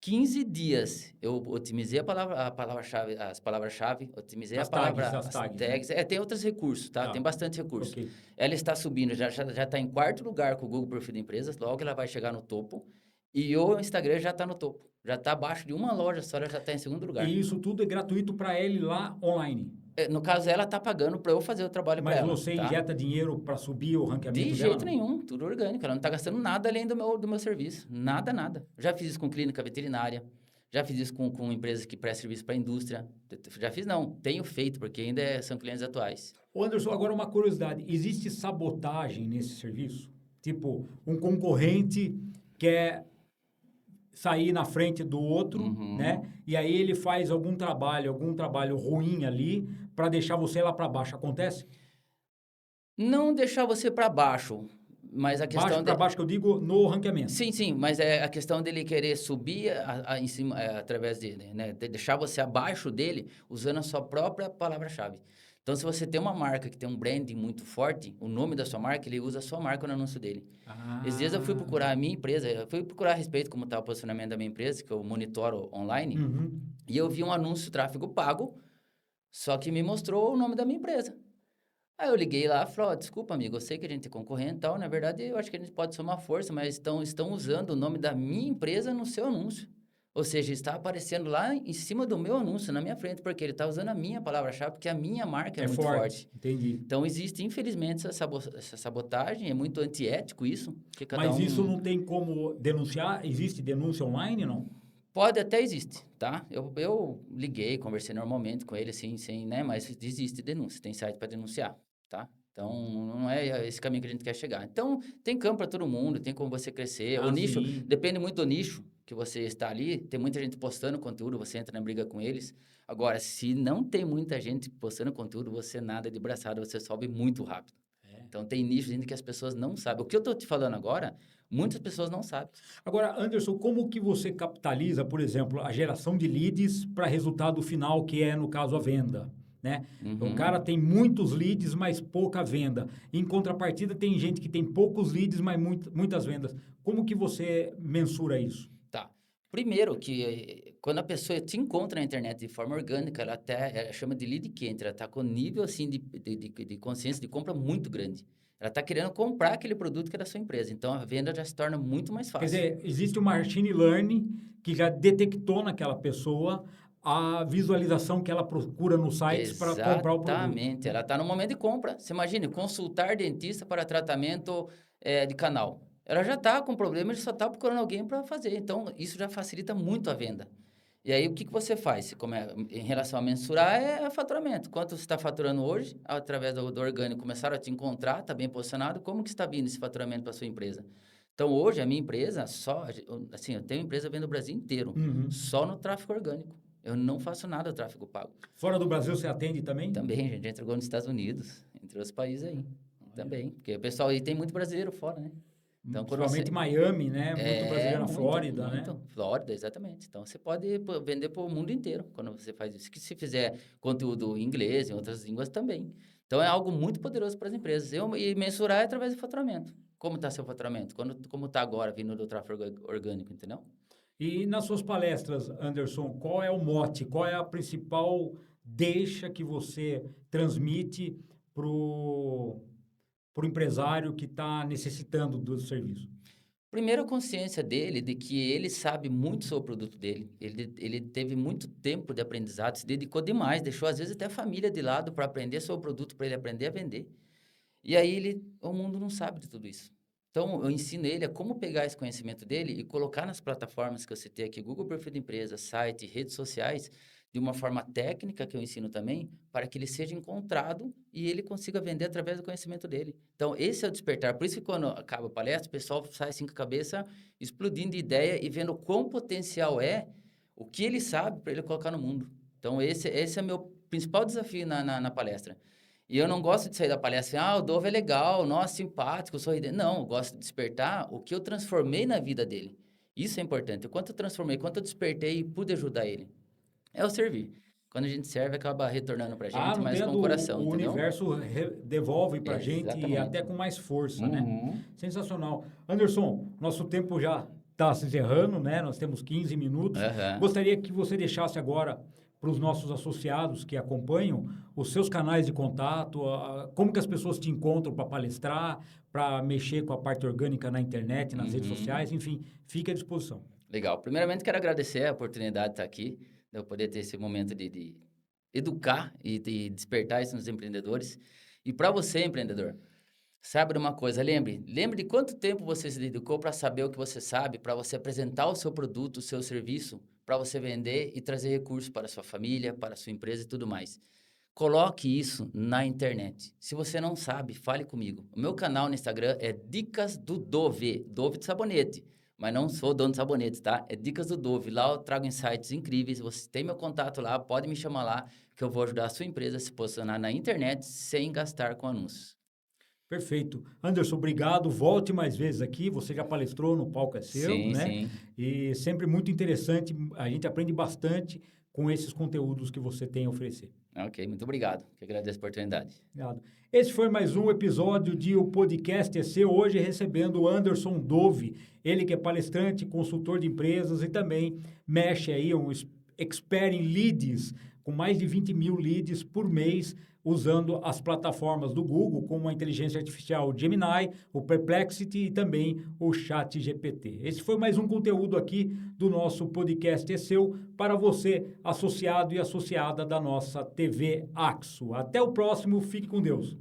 15 dias eu otimizei a palavra-chave, as palavras-chave, otimizei As a palavra, tags, as as tags, tags. Tem outros recursos, tá? Tá. Tem bastante recurso. Ok. Ela está subindo, já está em 4º lugar com o Google Perfil de Empresas, logo ela vai chegar no topo. E o Instagram já está no topo. Já está abaixo de uma loja só, ela já está em 2º lugar. E isso tudo é gratuito para ele lá online. No caso, ela está pagando para eu fazer o trabalho para Mas ela. você tá? injeta dinheiro para subir o ranqueamento De dela? jeito nenhum, tudo orgânico. Ela não está gastando nada além do meu serviço. Nada, nada. Já fiz isso com clínica veterinária. Já fiz isso com empresas que prestam serviço para a indústria. Já fiz, não. Tenho feito, porque ainda são clientes atuais. Ô Anderson, agora uma curiosidade. Existe sabotagem nesse serviço? Tipo, um concorrente quer sair na frente do outro, Uhum. né? E aí ele faz algum trabalho ruim ali para deixar você lá para baixo. Acontece? Não deixar você para baixo, mas a questão... Baixo para baixo que eu digo no ranqueamento. Sim, mas é a questão dele querer subir em cima, através dele, né? De deixar você abaixo dele usando a sua própria palavra-chave. Então, se você tem uma marca que tem um branding muito forte, o nome da sua marca, ele usa a sua marca no anúncio dele. Esses dias eu fui procurar a minha empresa, eu fui procurar a respeito como está o posicionamento da minha empresa, que eu monitoro online, Uhum. e eu vi um anúncio tráfego pago, só que me mostrou o nome da minha empresa. Aí eu liguei lá e falei, ó, desculpa, amigo, eu sei que a gente é concorrente e tal, na verdade eu acho que a gente pode somar força, mas estão usando o nome da minha empresa no seu anúncio. Ou seja, está aparecendo lá em cima do meu anúncio, na minha frente, porque ele está usando a minha palavra-chave, porque a minha marca é muito forte. Entendi. Então, existe, infelizmente, essa sabotagem, é muito antiético isso. Porque cada Mas um... isso não tem como denunciar? Existe denúncia online, não? Pode até existe, tá? Eu liguei, conversei normalmente com ele, assim, sem, né? Mas existe denúncia, tem site para denunciar, tá? Então, não é esse caminho que a gente quer chegar. Então, tem campo para todo mundo, tem como você crescer. O nicho, Sim. depende muito do nicho que você está ali. Tem muita gente postando conteúdo, você entra na briga com eles. Agora, se não tem muita gente postando conteúdo, você nada de braçada, você sobe muito rápido. Então, tem nichos ainda que as pessoas não sabem. O que eu estou te falando agora, muitas pessoas não sabem. Agora, Anderson, como que você capitaliza, por exemplo, a geração de leads para resultado final, que é, no caso, a venda? Né? Uhum. O cara tem muitos leads, mas pouca venda. Em contrapartida, tem gente que tem poucos leads, mas muitas vendas. Como que você mensura isso? Tá. Primeiro que quando a pessoa te encontra na internet de forma orgânica, ela até chama de lead quente, ela está com nível assim, de consciência de compra muito grande. Ela está querendo comprar aquele produto que é da sua empresa. Então, a venda já se torna muito mais fácil. Quer dizer, existe uma machine learning que já detectou naquela pessoa a visualização que ela procura nos sites para comprar o produto. Exatamente. Ela está no momento de compra. Você imagine, consultar dentista para tratamento de canal. Ela já está com problema, ele só está procurando alguém para fazer. Então, isso já facilita muito a venda. E aí, o que você faz? Em relação a mensurar, é faturamento. Quanto você está faturando hoje, através do orgânico, começaram a te encontrar, está bem posicionado, como que está vindo esse faturamento para a sua empresa? Então, hoje, a minha empresa, assim, eu tenho empresa vendo o Brasil inteiro, só no tráfego orgânico. Eu não faço nada do tráfego pago. Fora do Brasil, você atende também? Também, a gente entregou nos Estados Unidos, entre outros países aí. Também, porque o pessoal, e tem muito brasileiro fora, né? Então, principalmente Miami, né? Muito brasileiro na Flórida, muito. né? Flórida, exatamente. Então, você pode vender para o mundo inteiro quando você faz isso. Que se fizer conteúdo em inglês, em outras línguas também. Então, é algo muito poderoso para as empresas. E mensurar é através do faturamento. Como está seu faturamento? Como está agora, vindo do tráfego orgânico, entendeu? E nas suas palestras, Anderson, qual é o mote, qual é a principal deixa que você transmite para o empresário que está necessitando do serviço? Primeiro, a consciência dele de que ele sabe muito sobre o produto dele. Ele teve muito tempo de aprendizado, se dedicou demais, deixou às vezes até a família de lado para aprender sobre o produto, para ele aprender a vender. E aí o mundo não sabe de tudo isso. Então, eu ensino ele a como pegar esse conhecimento dele e colocar nas plataformas que eu citei aqui, Google Perfil de Empresa, site, redes sociais, de uma forma técnica que eu ensino também, para que ele seja encontrado e ele consiga vender através do conhecimento dele. Então, esse é o despertar. Por isso que quando acaba a palestra, o pessoal sai assim com a cabeça explodindo de ideia e vendo o quão potencial é, o que ele sabe para ele colocar no mundo. Então, esse é o meu principal desafio na palestra. E eu não gosto de sair da palestra assim, o Dove é legal, nossa, simpático, sorridente. Não, eu gosto de despertar o que eu transformei na vida dele. Isso é importante. O quanto eu transformei, quanto eu despertei e pude ajudar ele. É o servir. Quando a gente serve, acaba retornando pra gente, mas com o coração, o entendeu? universo devolve pra gente e até com mais força, né? Sensacional. Anderson, nosso tempo já está se encerrando, né? Nós temos 15 minutos. Aham. Gostaria que você deixasse agora para os nossos associados que acompanham os seus canais de contato, como que as pessoas te encontram para palestrar, para mexer com a parte orgânica na internet, nas redes sociais, enfim, fique à disposição. Legal. Primeiramente, quero agradecer a oportunidade de estar aqui, de eu poder ter esse momento de educar e de despertar isso nos empreendedores. E para você, empreendedor, saiba de uma coisa, lembre de quanto tempo você se dedicou para saber o que você sabe, para você apresentar o seu produto, o seu serviço, para você vender e trazer recursos para a sua família, para a sua empresa e tudo mais. Coloque isso na internet. Se você não sabe, fale comigo. O meu canal no Instagram é Dicas do Dove, Dove de sabonete. Mas não sou dono de sabonete, tá? É Dicas do Dove. Lá eu trago insights incríveis. Você tem meu contato lá, pode me chamar lá, que eu vou ajudar a sua empresa a se posicionar na internet sem gastar com anúncios. Perfeito. Anderson, obrigado. Volte mais vezes aqui. Você já palestrou no Palco é Seu, Sim, né? sim. E sempre muito interessante. A gente aprende bastante com esses conteúdos que você tem a oferecer. Ok, muito obrigado. Que agradeço a oportunidade. Obrigado. Esse foi mais um episódio de O Podcast é Seu, hoje recebendo o Anderson Dove, ele que é palestrante, consultor de empresas e também mexe aí, um expert em leads, com mais de 20 mil leads por mês, usando as plataformas do Google, como a inteligência artificial Gemini, o Perplexity e também o ChatGPT. Esse foi mais um conteúdo aqui do nosso Podcast é Seu, para você, associado e associada da nossa TV Axo. Até o próximo, fique com Deus.